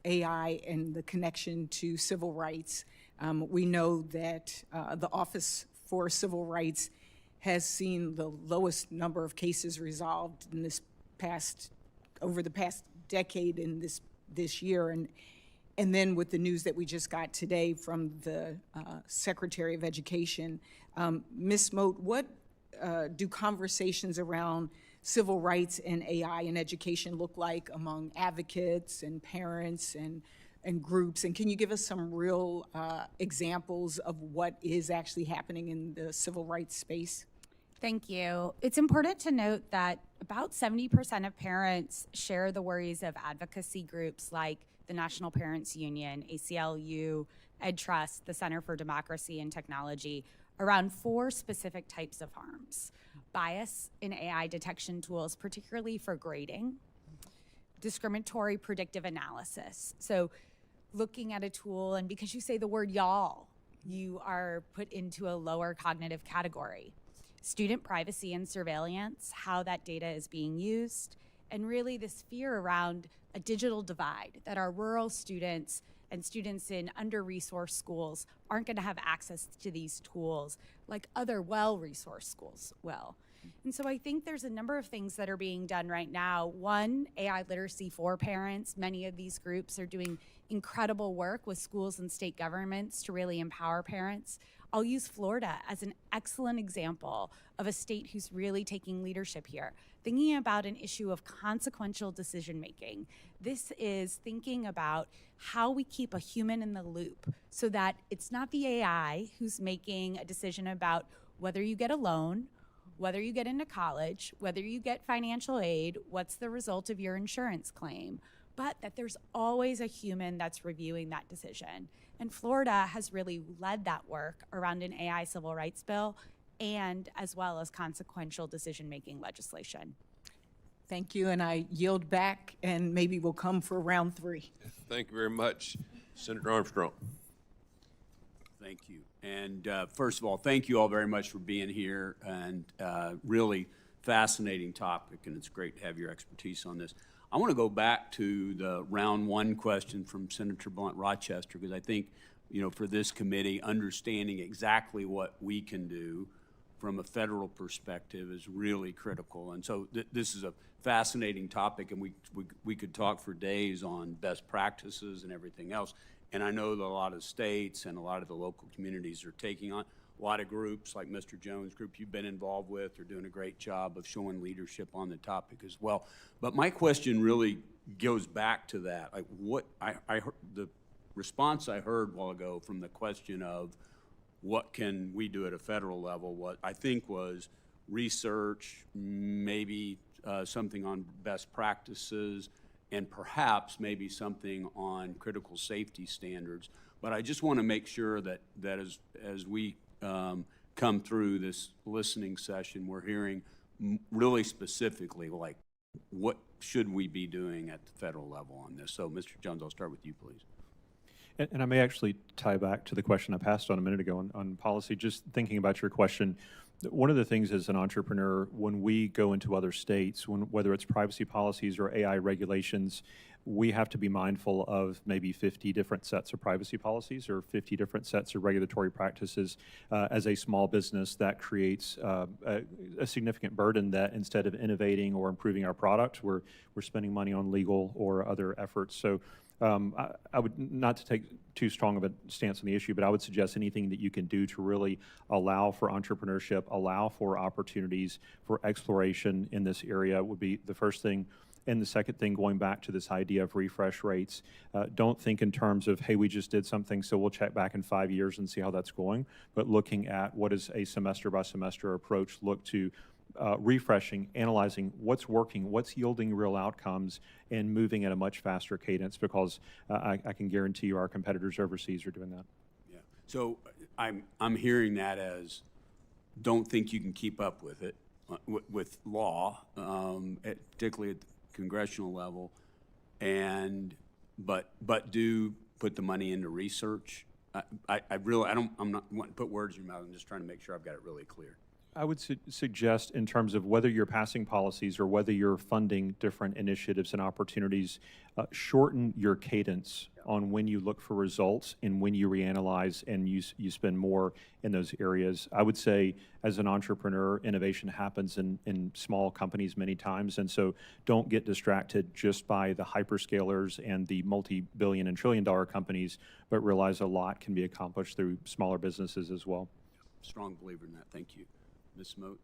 AI and the connection to civil rights. We know that the Office for Civil Rights has seen the lowest number of cases resolved in this over the past decade in this year. And then with the news that we just got today from the Secretary of Education, Ms. Moat, what do conversations around civil rights and AI in education look like among advocates and parents and groups? And can you give us some real examples of what is actually happening in the civil rights space? Thank you. It's important to note that about 70% of parents share the worries of advocacy groups like the National Parents Union, ACLU, EdTrust, the Center for Democracy and Technology, around 4 specific types of harms. Bias in AI detection tools, particularly for grading. Discriminatory predictive analysis. So looking at a tool, and because you say the word y'all, you are put into a lower cognitive category. Student privacy and surveillance, how that data is being used, and really this fear around a digital divide, that our rural students and students in under-resourced schools aren't going to have access to these tools like other well-resourced schools will. And so I think there's a number of things that are being done right now. One, AI literacy for parents. Many of these groups are doing incredible work with schools and state governments to really empower parents. I'll use Florida as an excellent example of a state who's really taking leadership here, thinking about an issue of consequential decision making. This is thinking about how we keep a human in the loop so that it's not the AI who's making a decision about whether you get a loan, whether you get into college, whether you get financial aid, what's the result of your insurance claim, but that there's always a human that's reviewing that decision. And Florida has really led that work around an AI civil rights bill and as well as consequential decision-making legislation. Thank you, and I yield back, and maybe we'll come for round 3. Thank you very much, Senator Armstrong. Thank you. And first of all, thank you all very much for being here, and really fascinating topic, and it's great to have your expertise on this. I want to go back to the round 1 question from Senator Blunt Rochester, because I think, you know, for this committee, understanding exactly what we can do from a federal perspective is really critical. And so this is a fascinating topic, and we could talk for days on best practices and everything else. And I know that a lot of states and a lot of the local communities are taking on. A lot of groups like Mr. Jones' group you've been involved with are doing a great job of showing leadership on the topic as well. But my question really goes back to that. Like what I heard, the response I heard a while ago from the question of what can we do at a federal level, what I think was research, maybe something on best practices, and perhaps maybe something on critical safety standards. But I just want to make sure that as we come through this listening session, we're hearing really specifically, like, what should we be doing at the federal level on this? So, Mr. Jones, I'll start with you, please. And I may actually tie back to the question I passed on a minute ago on policy. Just thinking about your question, one of the things as an entrepreneur, when we go into other states, whether it's privacy policies or AI regulations, we have to be mindful of maybe 50 different sets of privacy policies or 50 different sets of regulatory practices. As a small business, that creates a significant burden that instead of innovating or improving our product, we're spending money on legal or other efforts. So I would, not to take too strong of a stance on the issue, but I would suggest anything that you can do to really allow for entrepreneurship, allow for opportunities for exploration in this area would be the first thing. And the second thing, going back to this idea of refresh rates, don't think in terms of, hey, we just did something, so we'll check back in 5 years and see how that's going, but looking at what is a semester by semester approach, look to refreshing, analyzing what's working, what's yielding real outcomes, and moving at a much faster cadence, because I can guarantee you our competitors overseas are doing that. Yeah. So I'm hearing that as don't think you can keep up with it, with law, particularly at the congressional level, but do put the money into research. I'm not wanting to put words in your mouth. I'm just trying to make sure I've got it really clear. I would suggest in terms of whether you're passing policies or whether you're funding different initiatives and opportunities, shorten your cadence on when you look for results and when you reanalyze and you spend more in those areas. I would say as an entrepreneur, innovation happens in small companies many times, and so don't get distracted just by the hyperscalers and the multi-billion and trillion-dollar companies, but realize a lot can be accomplished through smaller businesses as well. Strong believer in that. Thank you. Ms. Moat?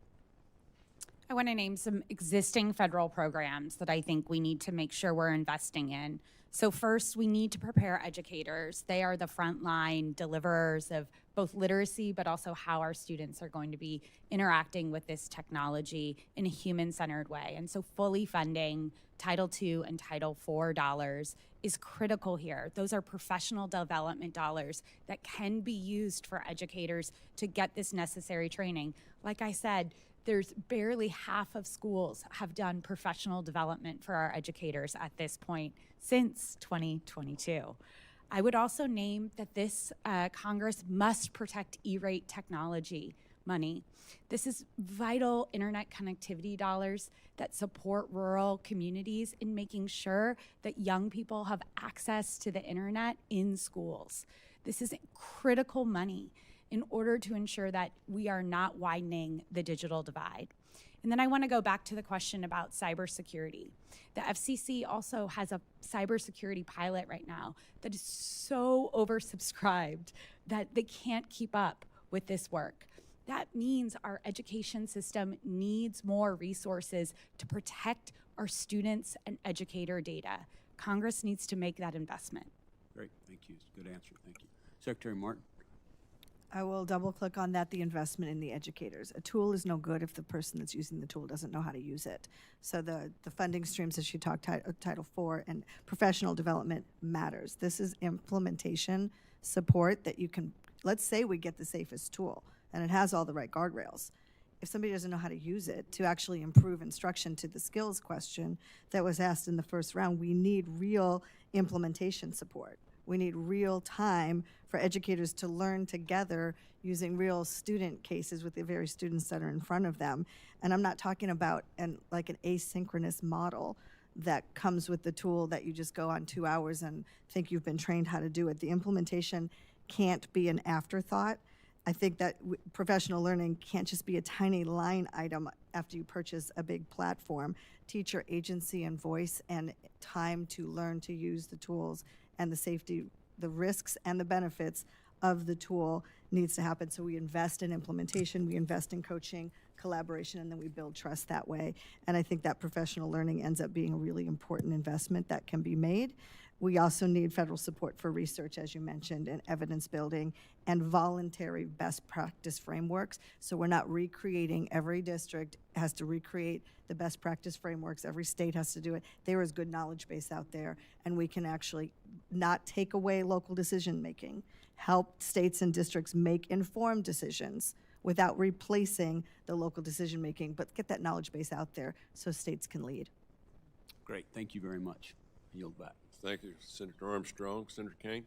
I want to name some existing federal programs that I think we need to make sure we're investing in. So first, we need to prepare educators. They are the frontline deliverers of both literacy, but also how our students are going to be interacting with this technology in a human-centered way. And so fully funding Title II and Title IV dollars is critical here. Those are professional development dollars that can be used for educators to get this necessary training. Like I said, there's barely half of schools have done professional development for our educators at this point since 2022. I would also name that this Congress must protect E-rate technology. money. This is vital internet connectivity dollars that support rural communities in making sure that young people have access to the internet in schools. This is critical money in order to ensure that we are not widening the digital divide. And then I want to go back to the question about cybersecurity. The FCC also has a cybersecurity pilot right now that is so oversubscribed that they can't keep up with this work. That means our education system needs more resources to protect our students and educator data. Congress needs to make that investment. Great, thank you. Good answer, thank you. Secretary Martin? I will double click on that, the investment in the educators. A tool is no good if the person that's using the tool doesn't know how to use it. So the funding streams, as she talked, Title IV and professional development matters. This is implementation support that you can, let's say we get the safest tool and it has all the right guardrails. If somebody doesn't know how to use it to actually improve instruction, to the skills question that was asked in the first round, we need real implementation support. We need real time for educators to learn together using real student cases with the very students that are in front of them. And I'm not talking about like an asynchronous model that comes with the tool that you just go on 2 hours and think you've been trained how to do it. The implementation can't be an afterthought. I think that professional learning can't just be a tiny line item after you purchase a big platform. Teacher agency and voice and time to learn to use the tools and the safety, the risks and the benefits of the tool needs to happen. So we invest in implementation, we invest in coaching, collaboration, and then we build trust that way. And I think that professional learning ends up being a really important investment that can be made. We also need federal support for research, as you mentioned, and evidence building and voluntary best practice frameworks. So we're not recreating, every district has to recreate the best practice frameworks. Every state has to do it. There is good knowledge base out there, and we can actually not take away local decision making, help states and districts make informed decisions without replacing the local decision making, but get that knowledge base out there so states can lead. Great, thank you very much. I yield back. Thank you, Senator Armstrong. Senator Kane?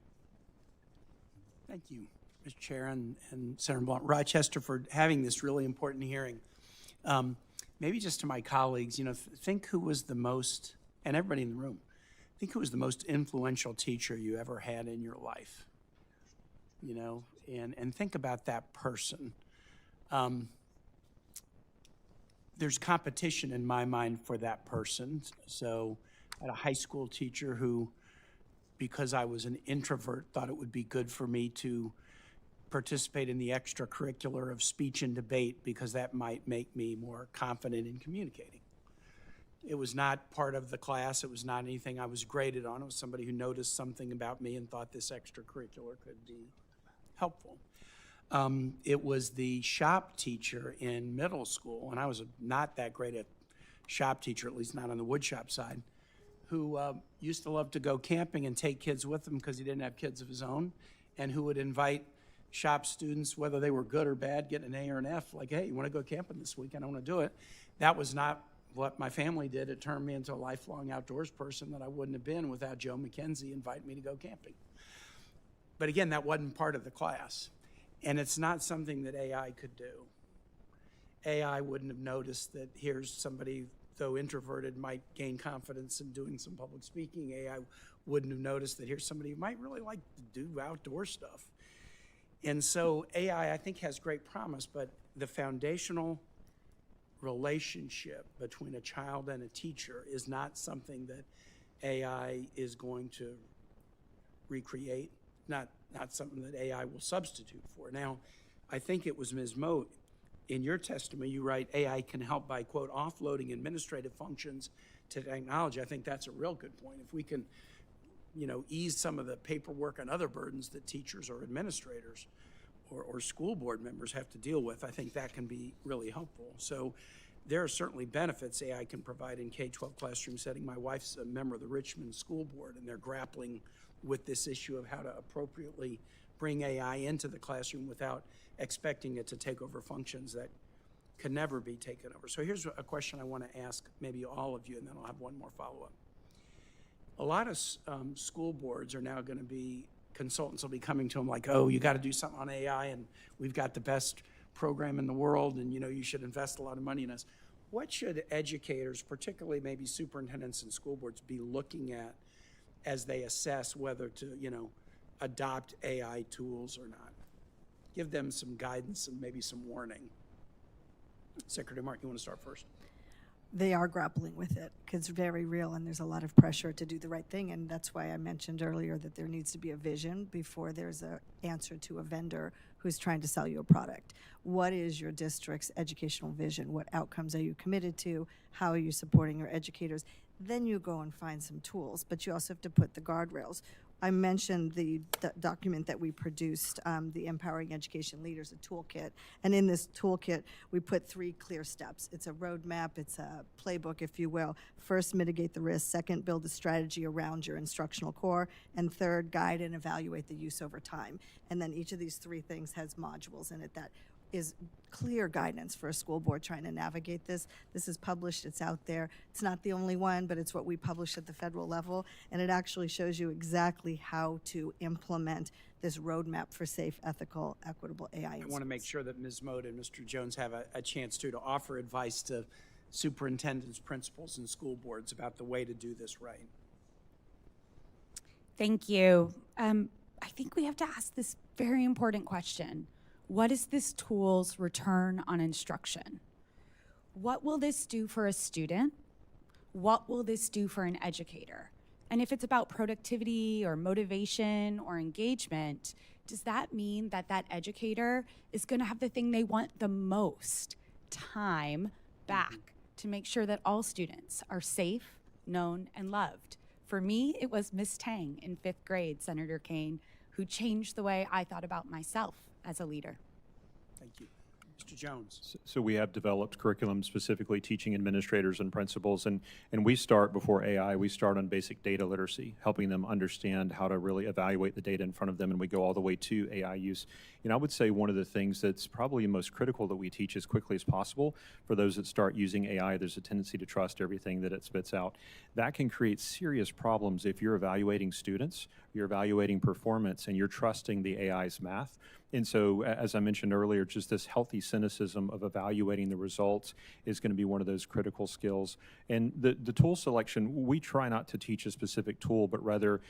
Thank you, Mr. Chair, and Senator Blunt Rochester for having this really important hearing. Maybe just to my colleagues, think who was the most, and everybody in the room, think who was the most influential teacher you ever had in your life, and think about that person. There's competition in my mind for that person. So I had a high school teacher who, because I was an introvert, thought it would be good for me to participate in the extracurricular of speech and debate because that might make me more confident in communicating. It was not part of the class. It was not anything I was graded on. It was somebody who noticed something about me and thought this extracurricular could be helpful. It was the shop teacher in middle school, and I was not that great at shop teacher, at least not on the wood shop side, who used to love to go camping and take kids with him because he didn't have kids of his own, and who would invite shop students, whether they were good or bad, getting an A or an F, like, hey, you want to go camping this weekend? I want to do it. That was not what my family did. It turned me into a lifelong outdoors person that I wouldn't have been without Joe McKenzie inviting me to go camping. But again, that wasn't part of the class. And it's not something that AI could do. AI wouldn't have noticed that here's somebody, though introverted, might gain confidence in doing some public speaking. AI wouldn't have noticed that here's somebody who might really like to do outdoor stuff. And so AI, I think, has great promise, but the foundational relationship between a child and a teacher is not something that AI is going to recreate, not something that AI will substitute for. Now, I think it was Ms. Moat, in your testimony, you write AI can help by, quote, offloading administrative functions to technology. I think that's a real good point. If we can, ease some of the paperwork and other burdens that teachers or administrators or school board members have to deal with, I think that can be really helpful. So there are certainly benefits AI can provide in K-12 classroom setting. My wife's a member of the Richmond School Board, and they're grappling with this issue of how to appropriately bring AI into the classroom without expecting it to take over functions that can never be taken over. So here's a question I want to ask maybe all of you, and then I'll have one more follow-up. A lot of school boards are now going to be, consultants will be coming to them like, oh, you got to do something on AI, and we've got the best program in the world, and, you know, you should invest a lot of money in us. What should educators, particularly maybe superintendents and school boards, be looking at as they assess whether to, you know, adopt AI tools or not? Give them some guidance and maybe some warning. Secretary Mark, you want to start first? They are grappling with it because it's very real and there's a lot of pressure to do the right thing. And that's why I mentioned earlier that there needs to be a vision before there's an answer to a vendor who's trying to sell you a product. What is your district's educational vision? What outcomes are you committed to? How are you supporting your educators? Then you go and find some tools, but you also have to put the guardrails. I mentioned the document that we produced, the Empowering Education Leaders, a toolkit. And in this toolkit, we put 3 clear steps. It's a roadmap, it's a playbook, if you will. First, mitigate the risk. Second, build a strategy around your instructional core. And third, guide and evaluate the use over time. And then each of these 3 things has modules in it that is clear guidance for a school board trying to navigate this. This is published, it's out there. It's not the only one, but it's what we publish at the federal level, and it actually shows you exactly how to implement this roadmap for safe, ethical, equitable AI. I want to make sure that Ms. Mode and Mr. Jones have a chance to offer advice to superintendents, principals, and school boards about the way to do this right. Thank you. I think we have to ask this very important question. What is this tool's return on instruction? What will this do for a student? What will this do for an educator? And if it's about productivity or motivation or engagement, does that mean that that educator is going to have the thing they want the most, time, back to make sure that all students are safe, known, and loved? For me, it was Miss Tang in 5th grade, Senator Kane, who changed the way I thought about myself as a leader. Thank you. Mr. Jones. So we have developed curriculum specifically teaching administrators and principals, and we start before AI, we start on basic data literacy, helping them understand how to really evaluate the data in front of them, and we go all the way to AI use. You know, I would say one of the things that's probably most critical that we teach as quickly as possible for those that start using AI, there's a tendency to trust everything that it spits out. That can create serious problems if you're evaluating students, you're evaluating performance, and you're trusting the AI's math. And so, as I mentioned earlier, just this healthy cynicism of evaluating the results is going to be one of those critical skills. And the tool selection, we try not to teach a specific tool, but rather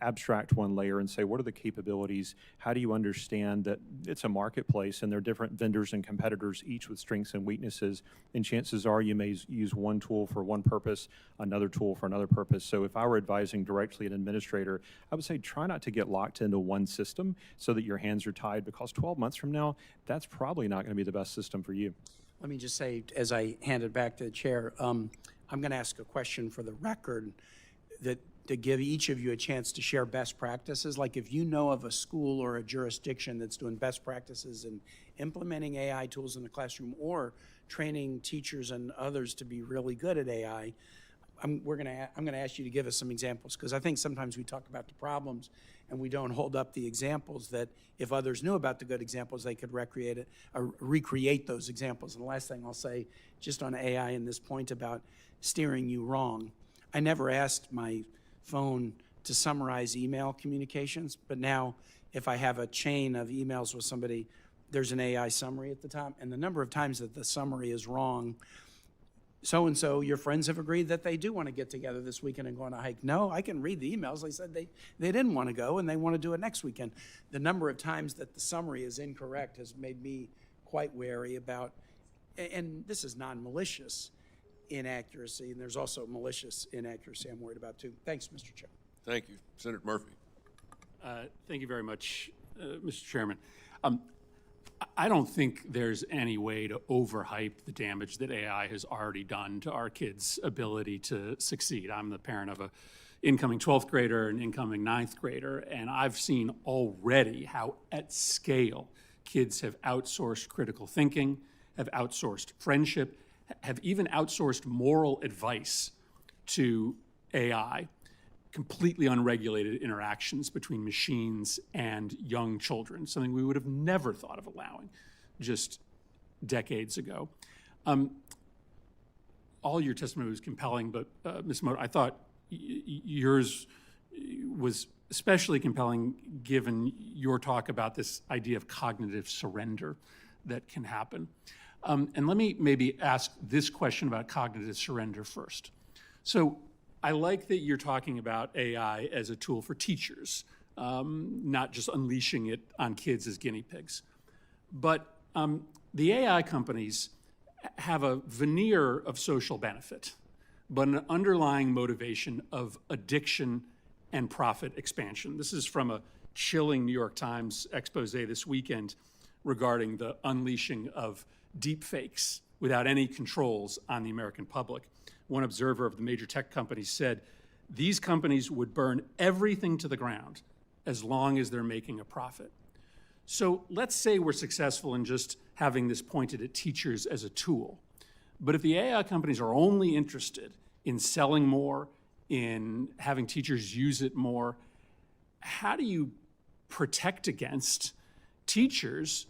abstract one layer and say, what are the capabilities? How do you understand that it's a marketplace and there are different vendors and competitors, each with strengths and weaknesses, and chances are you may use one tool for one purpose, another tool for another purpose. So if I were advising directly an administrator, I would say try not to get locked into one system so that your hands are tied, because 12 months from now, that's probably not going to be the best system for you. Let me just say, as I hand it back to the chair, I'm going to ask a question for the record that to give each of you a chance to share best practices. Like if you know of a school or a jurisdiction that's doing best practices in implementing AI tools in the classroom or training teachers and others to be really good at AI, I'm going to ask you to give us some examples, because I think sometimes we talk about the problems and we don't hold up the examples that if others knew about the good examples, they could recreate those examples. And the last thing I'll say, just on AI and this point about steering you wrong, I never asked my phone to summarize email communications, but now if I have a chain of emails with somebody, there's an AI summary at the top, and the number of times that the summary is wrong, so-and-so, your friends have agreed that they do want to get together this weekend and go on a hike. No, I can read the emails. They said they didn't want to go and they want to do it next weekend. The number of times that the summary is incorrect has made me quite wary about, and this is non-malicious inaccuracy, and there's also malicious inaccuracy I'm worried about too. Thanks, Mr. Chair. Thank you. Senator Murphy. Thank you very much, Mr. Chairman. I don't think there's any way to overhype the damage that AI has already done to our kids' ability to succeed. I'm the parent of an incoming 12th grader and incoming 9th grader, and I've seen already how at scale kids have outsourced critical thinking, have outsourced friendship, have even outsourced moral advice to AI. Completely unregulated interactions between machines and young children, something we would have never thought of allowing just decades ago. All your testimony was compelling, but Ms. Moto, I thought yours was especially compelling given your talk about this idea of cognitive surrender. that can happen. And let me maybe ask this question about cognitive surrender first. So I like that you're talking about AI as a tool for teachers, not just unleashing it on kids as guinea pigs. But the AI companies have a veneer of social benefit, but an underlying motivation of addiction and profit expansion. This is from a chilling New York Times expose this weekend regarding the unleashing of deep fakes without any controls on the American public. One observer of the major tech companies said, these companies would burn everything to the ground as long as they're making a profit. So let's say we're successful in just having this pointed at teachers as a tool. But if the AI companies are only interested in selling more, in having teachers use it more, how do you protect against teachers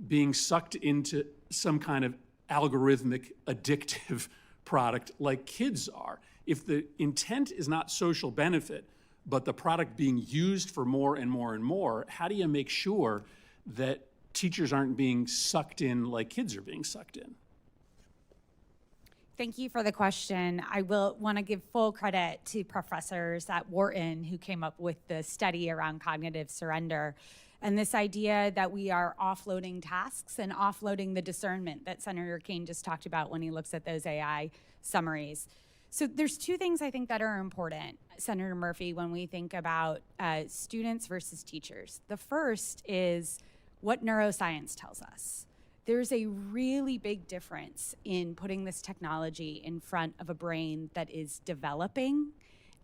being sucked into some kind of algorithmic addictive product like kids are? If the intent is not social benefit, but the product being used for more and more and more, how do you make sure that teachers aren't being sucked in like kids are being sucked in? Thank you for the question. I will want to give full credit to professors at Wharton who came up with the study around cognitive surrender and this idea that we are offloading tasks and offloading the discernment that Senator Kaine just talked about when he looks at those AI summaries. So there's two things I think that are important, Senator Murphy, when we think about students versus teachers. The first is what neuroscience tells us. There's a really big difference in putting this technology in front of a brain that is developing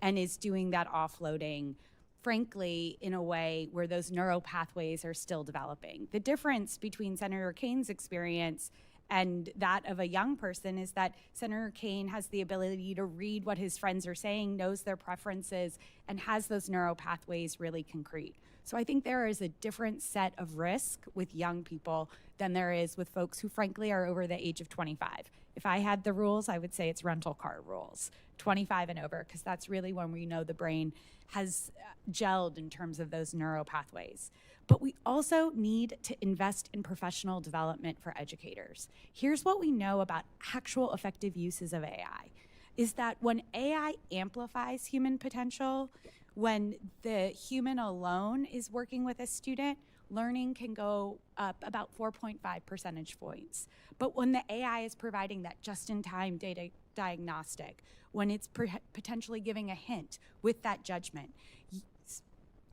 and is doing that offloading, frankly, in a way where those neural pathways are still developing. The difference between Senator Kaine's experience and that of a young person is that Senator Kaine has the ability to read what his friends are saying, knows their preferences, and has those neural pathways really concrete. So I think there is a different set of risk with young people than there is with folks who frankly are over the age of 25. If I had the rules, I would say it's rental car rules, 25 and over, because that's really when we know the brain has gelled in terms of those neural pathways. But we also need to invest in professional development for educators. Here's what we know about actual effective uses of AI, is that when AI amplifies human potential, when the human alone is working with a student, learning can go up about 4.5 percentage points. But when the AI is providing that just-in-time data diagnostic, when it's potentially giving a hint with that judgment,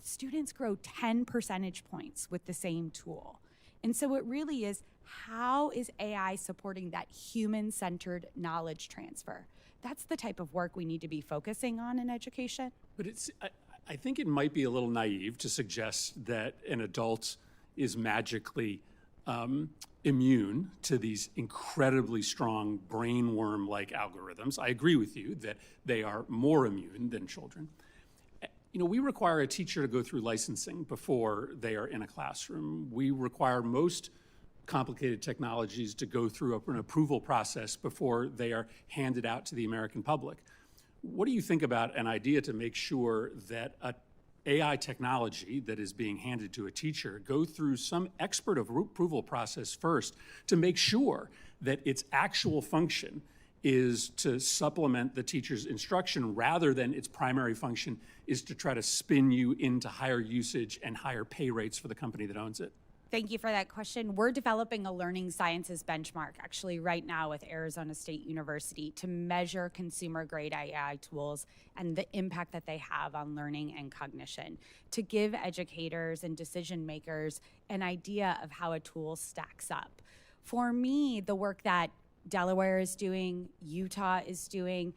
students grow 10 percentage points with the same tool. And so it really is, how is AI supporting that human-centered knowledge transfer? That's the type of work we need to be focusing on in education. But I think it might be a little naive to suggest that an adult is magically immune to these incredibly strong brainworm-like algorithms. I agree with you that they are more immune than children. You know, we require a teacher to go through licensing before they are in a classroom. We require most complicated technologies to go through an approval process before they are handed out to the American public. What do you think about an idea to make sure that a AI technology that is being handed to a teacher go through some expert approval process first to make sure that its actual function is to supplement the teacher's instruction rather than its primary function is to try to spin you into higher usage and higher pay rates for the company that owns it? Thank you for that question. We're developing a learning sciences benchmark actually right now with Arizona State University to measure consumer-grade AI tools and the impact that they have on learning and cognition, to give educators and decision makers an idea of how a tool stacks up. For me, the work that Delaware is doing, Utah is doing,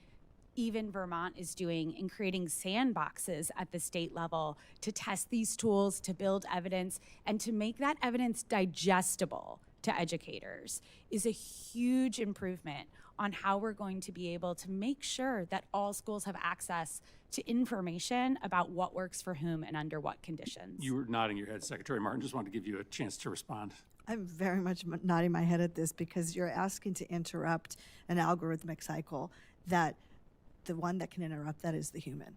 even Vermont is doing in creating sandboxes at the state level to test these tools, to build evidence, and to make that evidence digestible to educators is a huge improvement on how we're going to be able to make sure that all schools have access to information about what works for whom and under what conditions. You were nodding your head, Secretary Martin. Just wanted to give you a chance to respond. I'm very much nodding my head at this because you're asking to interrupt an algorithmic cycle that the one that can interrupt that is the human.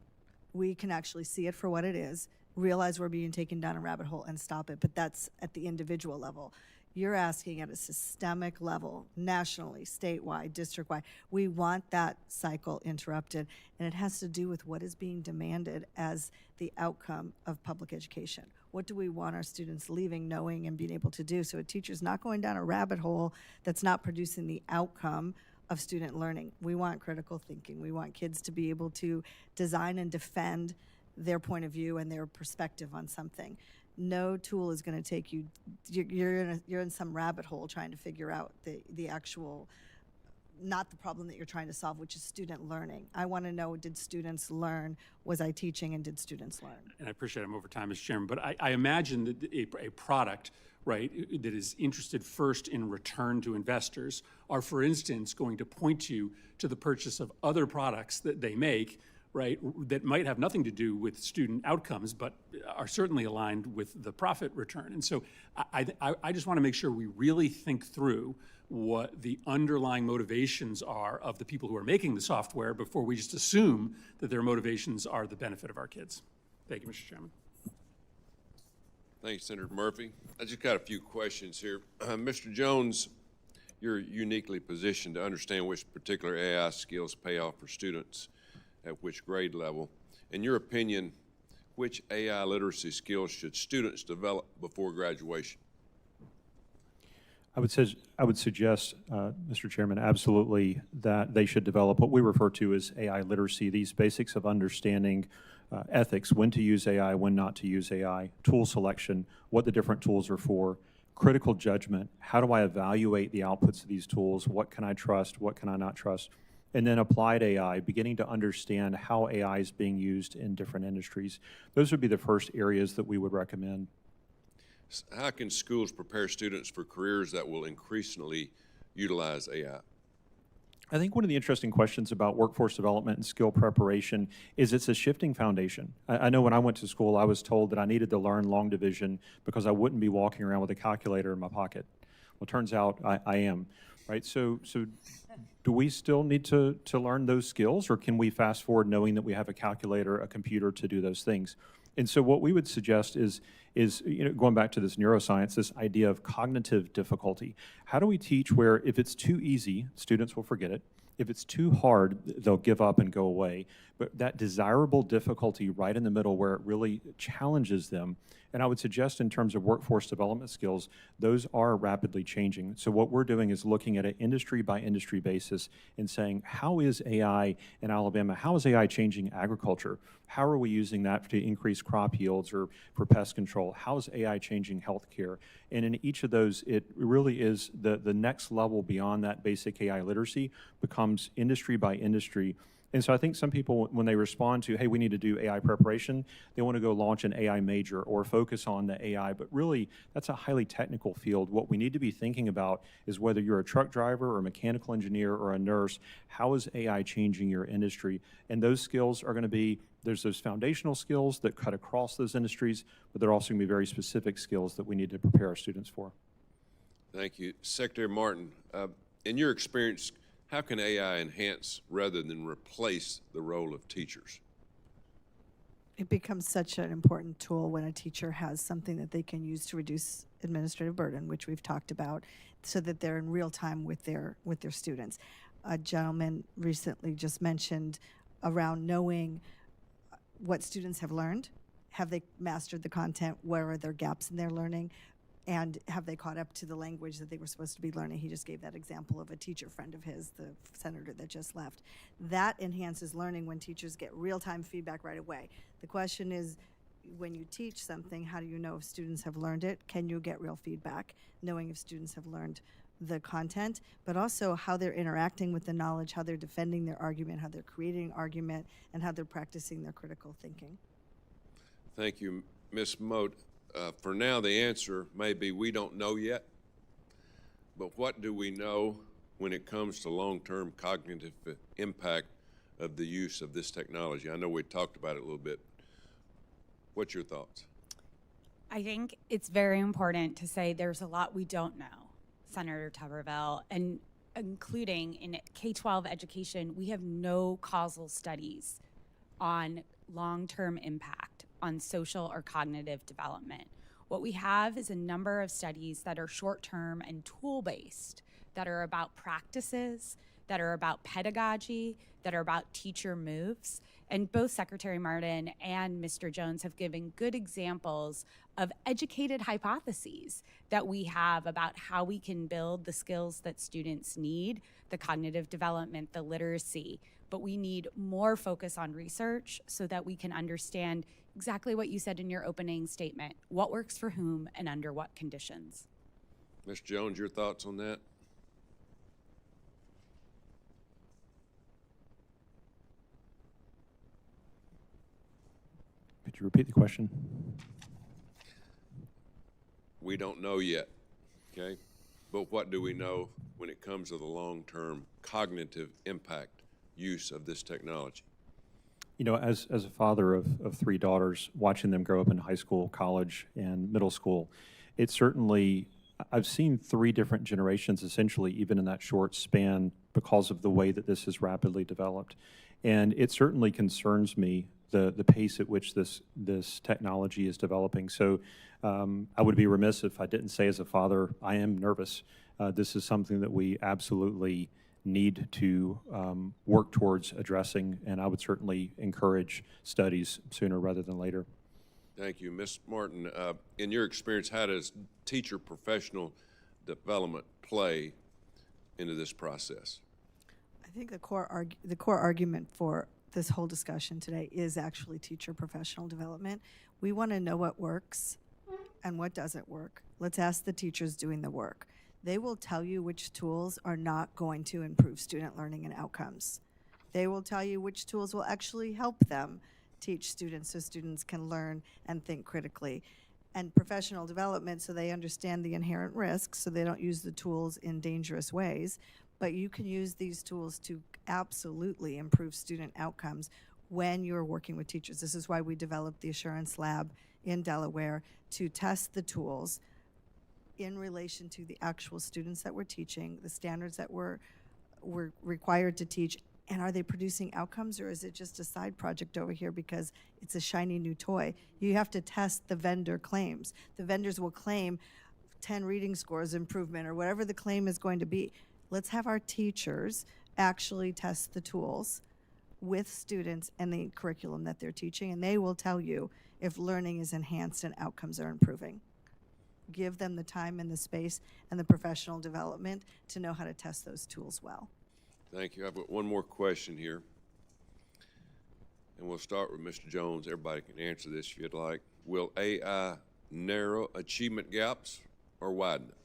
We can actually see it for what it is, realize we're being taken down a rabbit hole and stop it, but that's at the individual level. You're asking at a systemic level, nationally, statewide, district-wide. We want that cycle interrupted, and it has to do with what is being demanded as the outcome of public education. What do we want our students leaving, knowing, and being able to do? So a teacher's not going down a rabbit hole that's not producing the outcome of student learning. We want critical thinking. We want kids to be able to design and defend their point of view and their perspective on something. No tool is going to take you. You're in some rabbit hole trying to figure out the actual, not the problem that you're trying to solve, which is student learning. I want to know, did students learn? Was I teaching, and did students learn? And I appreciate I'm over time, Mr. Chairman, but I imagine that a product, right, that is interested first in return to investors are, for instance, going to point you to the purchase of other products that they make, right, that might have nothing to do with student outcomes, but are certainly aligned with the profit return. And so I just want to make sure we really think through what the underlying motivations are of the people who are making the software before we just assume that their motivations are the benefit of our kids. Thank you, Mr. Chairman. Thanks, Senator Murphy. I just got a few questions here. Mr. Jones, you're uniquely positioned to understand which particular AI skills pay off for students at which grade level. In your opinion, which AI literacy skills should students develop before graduation? I would suggest, Mr. Chairman, absolutely that they should develop what we refer to as AI literacy, these basics of understanding ethics, when to use AI, when not to use AI, tool selection, what the different tools are for, critical judgment, how do I evaluate the outputs of these tools, what can I trust, what can I not trust, and then applied AI, beginning to understand how AI is being used in different industries. Those would be the first areas that we would recommend. How can schools prepare students for careers that will increasingly utilize AI? I think one of the interesting questions about workforce development and skill preparation is it's a shifting foundation. I know when I went to school, I was told that I needed to learn long division because I wouldn't be walking around with a calculator in my pocket. Well, it turns out I am, right? So do we still need to learn those skills, or can we fast forward knowing that we have a calculator, a computer to do those things? And so what we would suggest is going back to this neuroscience, this idea of cognitive difficulty. How do we teach where if it's too easy, students will forget it. If it's too hard, they'll give up and go away. But that desirable difficulty right in the middle where it really challenges them. And I would suggest in terms of workforce development skills, those are rapidly changing. So what we're doing is looking at an industry by industry basis and saying, how is AI in Alabama, how is AI changing agriculture? How are we using that to increase crop yields or for pest control? How is AI changing healthcare? And in each of those, it really is the next level beyond that basic AI literacy becomes industry by industry. And so I think some people, when they respond to, hey, we need to do AI preparation, they want to go launch an AI major or focus on the AI, but really that's a highly technical field. What we need to be thinking about is whether you're a truck driver or a mechanical engineer or a nurse, how is AI changing your industry? And those skills are going to be, there's those foundational skills that cut across those industries, but there are also going to be very specific skills that we need to prepare our students for. Thank you. Secretary Martin, in your experience, how can AI enhance rather than replace the role of teachers? It becomes such an important tool when a teacher has something that they can use to reduce administrative burden, which we've talked about, so that they're in real time with their students. A gentleman recently just mentioned around knowing what students have learned. Have they mastered the content? Where are there gaps in their learning? And have they caught up to the language that they were supposed to be learning? He just gave that example of a teacher friend of his, the senator that just left. That enhances learning when teachers get real-time feedback right away. The question is, when you teach something, how do you know if students have learned it? Can you get real feedback, knowing if students have learned the content, but also how they're interacting with the knowledge, how they're defending their argument, how they're creating argument, and how they're practicing their critical thinking. Thank you, Ms. Moat. For now, the answer may be we don't know yet, but what do we know when it comes to long-term cognitive impact of the use of this technology? I know we talked about it a little bit. What's your thoughts? I think it's very important to say there's a lot we don't know, Senator Tuberville, and including in K-12 education, we have no causal studies on long-term impact on social or cognitive development. What we have is a number of studies that are short-term and tool-based, that are about practices, that are about pedagogy, that are about teacher moves. And both Secretary Martin and Mr. Jones have given good examples of educated hypotheses that we have about how we can build the skills that students need, the cognitive development, the literacy. But we need more focus on research so that we can understand exactly what you said in your opening statement, what works for whom and under what conditions. Mr. Jones, your thoughts on that? Could you repeat the question? We don't know yet, okay? But what do we know when it comes to the long-term cognitive impact use of this technology? You know, as a father of three daughters, watching them grow up in high school, college, and middle school, it certainly, I've seen three different generations essentially, even in that short span, because of the way that this has rapidly developed. And it certainly concerns me, the pace at which this technology is developing. So I would be remiss if I didn't say as a father, I am nervous. This is something that we absolutely need to work towards addressing, and I would certainly encourage studies sooner rather than later. Thank you. Ms. Martin, in your experience, how does teacher professional development play into this process? I think the core argument for this whole discussion today is actually teacher professional development. We want to know what works and what doesn't work. Let's ask the teachers doing the work. They will tell you which tools are not going to improve student learning and outcomes. They will tell you which tools will actually help them teach students so students can learn and think critically. And professional development so they understand the inherent risks so they don't use the tools in dangerous ways. But you can use these tools to absolutely improve student outcomes when you're working with teachers. This is why we developed the Assurance Lab in Delaware to test the tools in relation to the actual students that we're teaching, the standards that we're required to teach, and are they producing outcomes, or is it just a side project over here because it's a shiny new toy? You have to test the vendor claims. The vendors will claim 10 reading scores improvement or whatever the claim is going to be. Let's have our teachers actually test the tools with students and the curriculum that they're teaching, and they will tell you if learning is enhanced and outcomes are improving. Give them the time and the space and the professional development to know how to test those tools well. Thank you. I've got one more question here. And we'll start with Mr. Jones. Everybody can answer this if you'd like. Will AI narrow achievement gaps or widen them?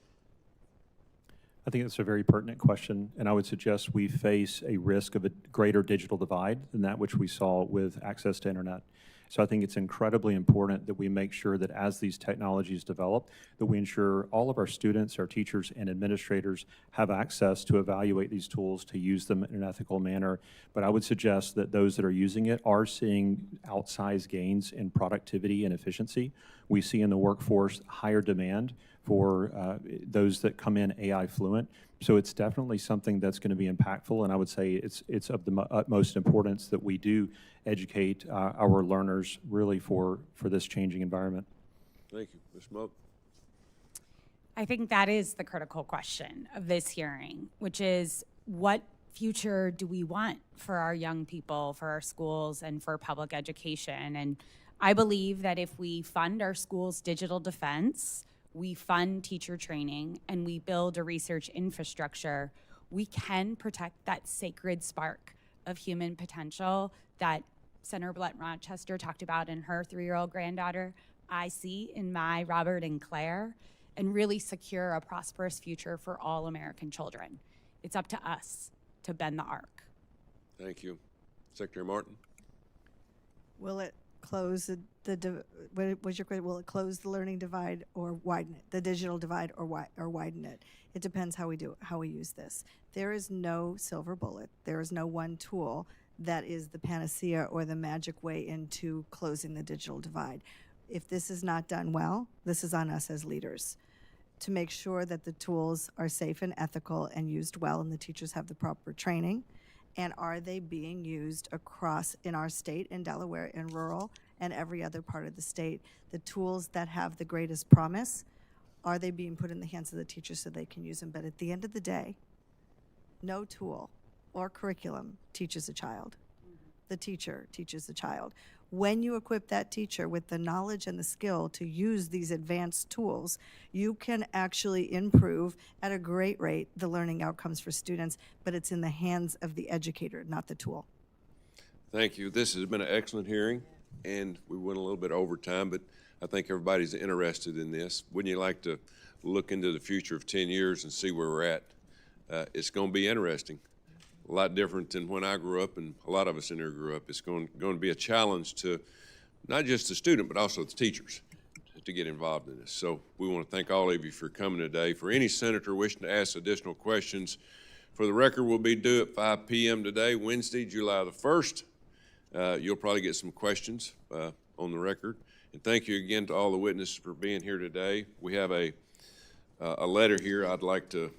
I think that's a very pertinent question, and I would suggest we face a risk of a greater digital divide than that which we saw with access to internet. So I think it's incredibly important that we make sure that as these technologies develop, that we ensure all of our students, our teachers, and administrators have access to evaluate these tools, to use them in an ethical manner. But I would suggest that those that are using it are seeing outsized gains in productivity and efficiency. We see in the workforce higher demand for those that come in AI fluent. So it's definitely something that's going to be impactful, and I would say it's of the utmost importance that we do educate our learners really for this changing environment. Thank you. Ms. Moak? I think that is the critical question of this hearing, which is what future do we want for our young people, for our schools, and for public education? And I believe that if we fund our schools' digital defense, we fund teacher training, and we build a research infrastructure, we can protect that sacred spark of human potential that Senator Blunt Rochester talked about in her 3-year-old granddaughter, I see in my Robert and Claire, and really secure a prosperous future for all American children. It's up to us to bend the arc. Thank you. Secretary Martin? Will it close what was your question? Will it close the learning divide or widen it? The digital divide or widen it? It depends how we use this. There is no silver bullet. There is no one tool that is the panacea or the magic way into closing the digital divide. If this is not done well, this is on us as leaders to make sure that the tools are safe and ethical and used well, and the teachers have the proper training. And are they being used across in our state, in Delaware, in rural and every other part of the state. The tools that have the greatest promise, are they being put in the hands of the teachers so they can use them? But at the end of the day, no tool or curriculum teaches a child. The teacher teaches the child. When you equip that teacher with the knowledge and the skill to use these advanced tools, you can actually improve at a great rate the learning outcomes for students, but it's in the hands of the educator, not the tool. Thank you. This has been an excellent hearing, and we went a little bit over time, but I think everybody's interested in this. Wouldn't you like to look into the future of 10 years and see where we're at? It's going to be interesting. A lot different than when I grew up, and a lot of us in here grew up. It's going to be a challenge to not just the student, but also the teachers to get involved in this. So we want to thank all of you for coming today. For any senator wishing to ask additional questions, for the record, we'll be due at 5 p.m. today, Wednesday, July the 1st. You'll probably get some questions on the record. And thank you again to all the witnesses for being here today. We have a letter here I'd like to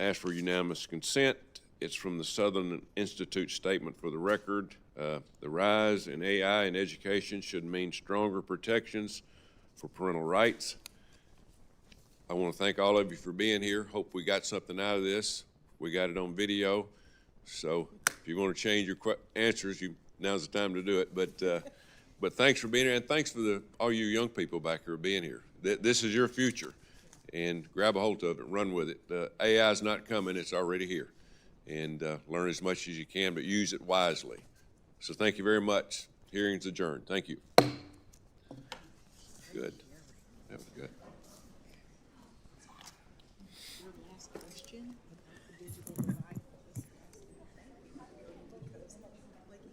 ask for unanimous consent. It's from the Southern Institute Statement for the Record. The rise in AI in education should mean stronger protections for parental rights. I want to thank all of you for being here. Hope we got something out of this. We got it on video. So if you want to change your answers, now's the time to do it. But thanks for being here, and thanks for all you young people back here being here. This is your future. And grab a hold of it, run with it. AI is not coming, it's already here. And learn as much as you can, but use it wisely. So thank you very much. Hearing's adjourned. Thank you. Good. That was good.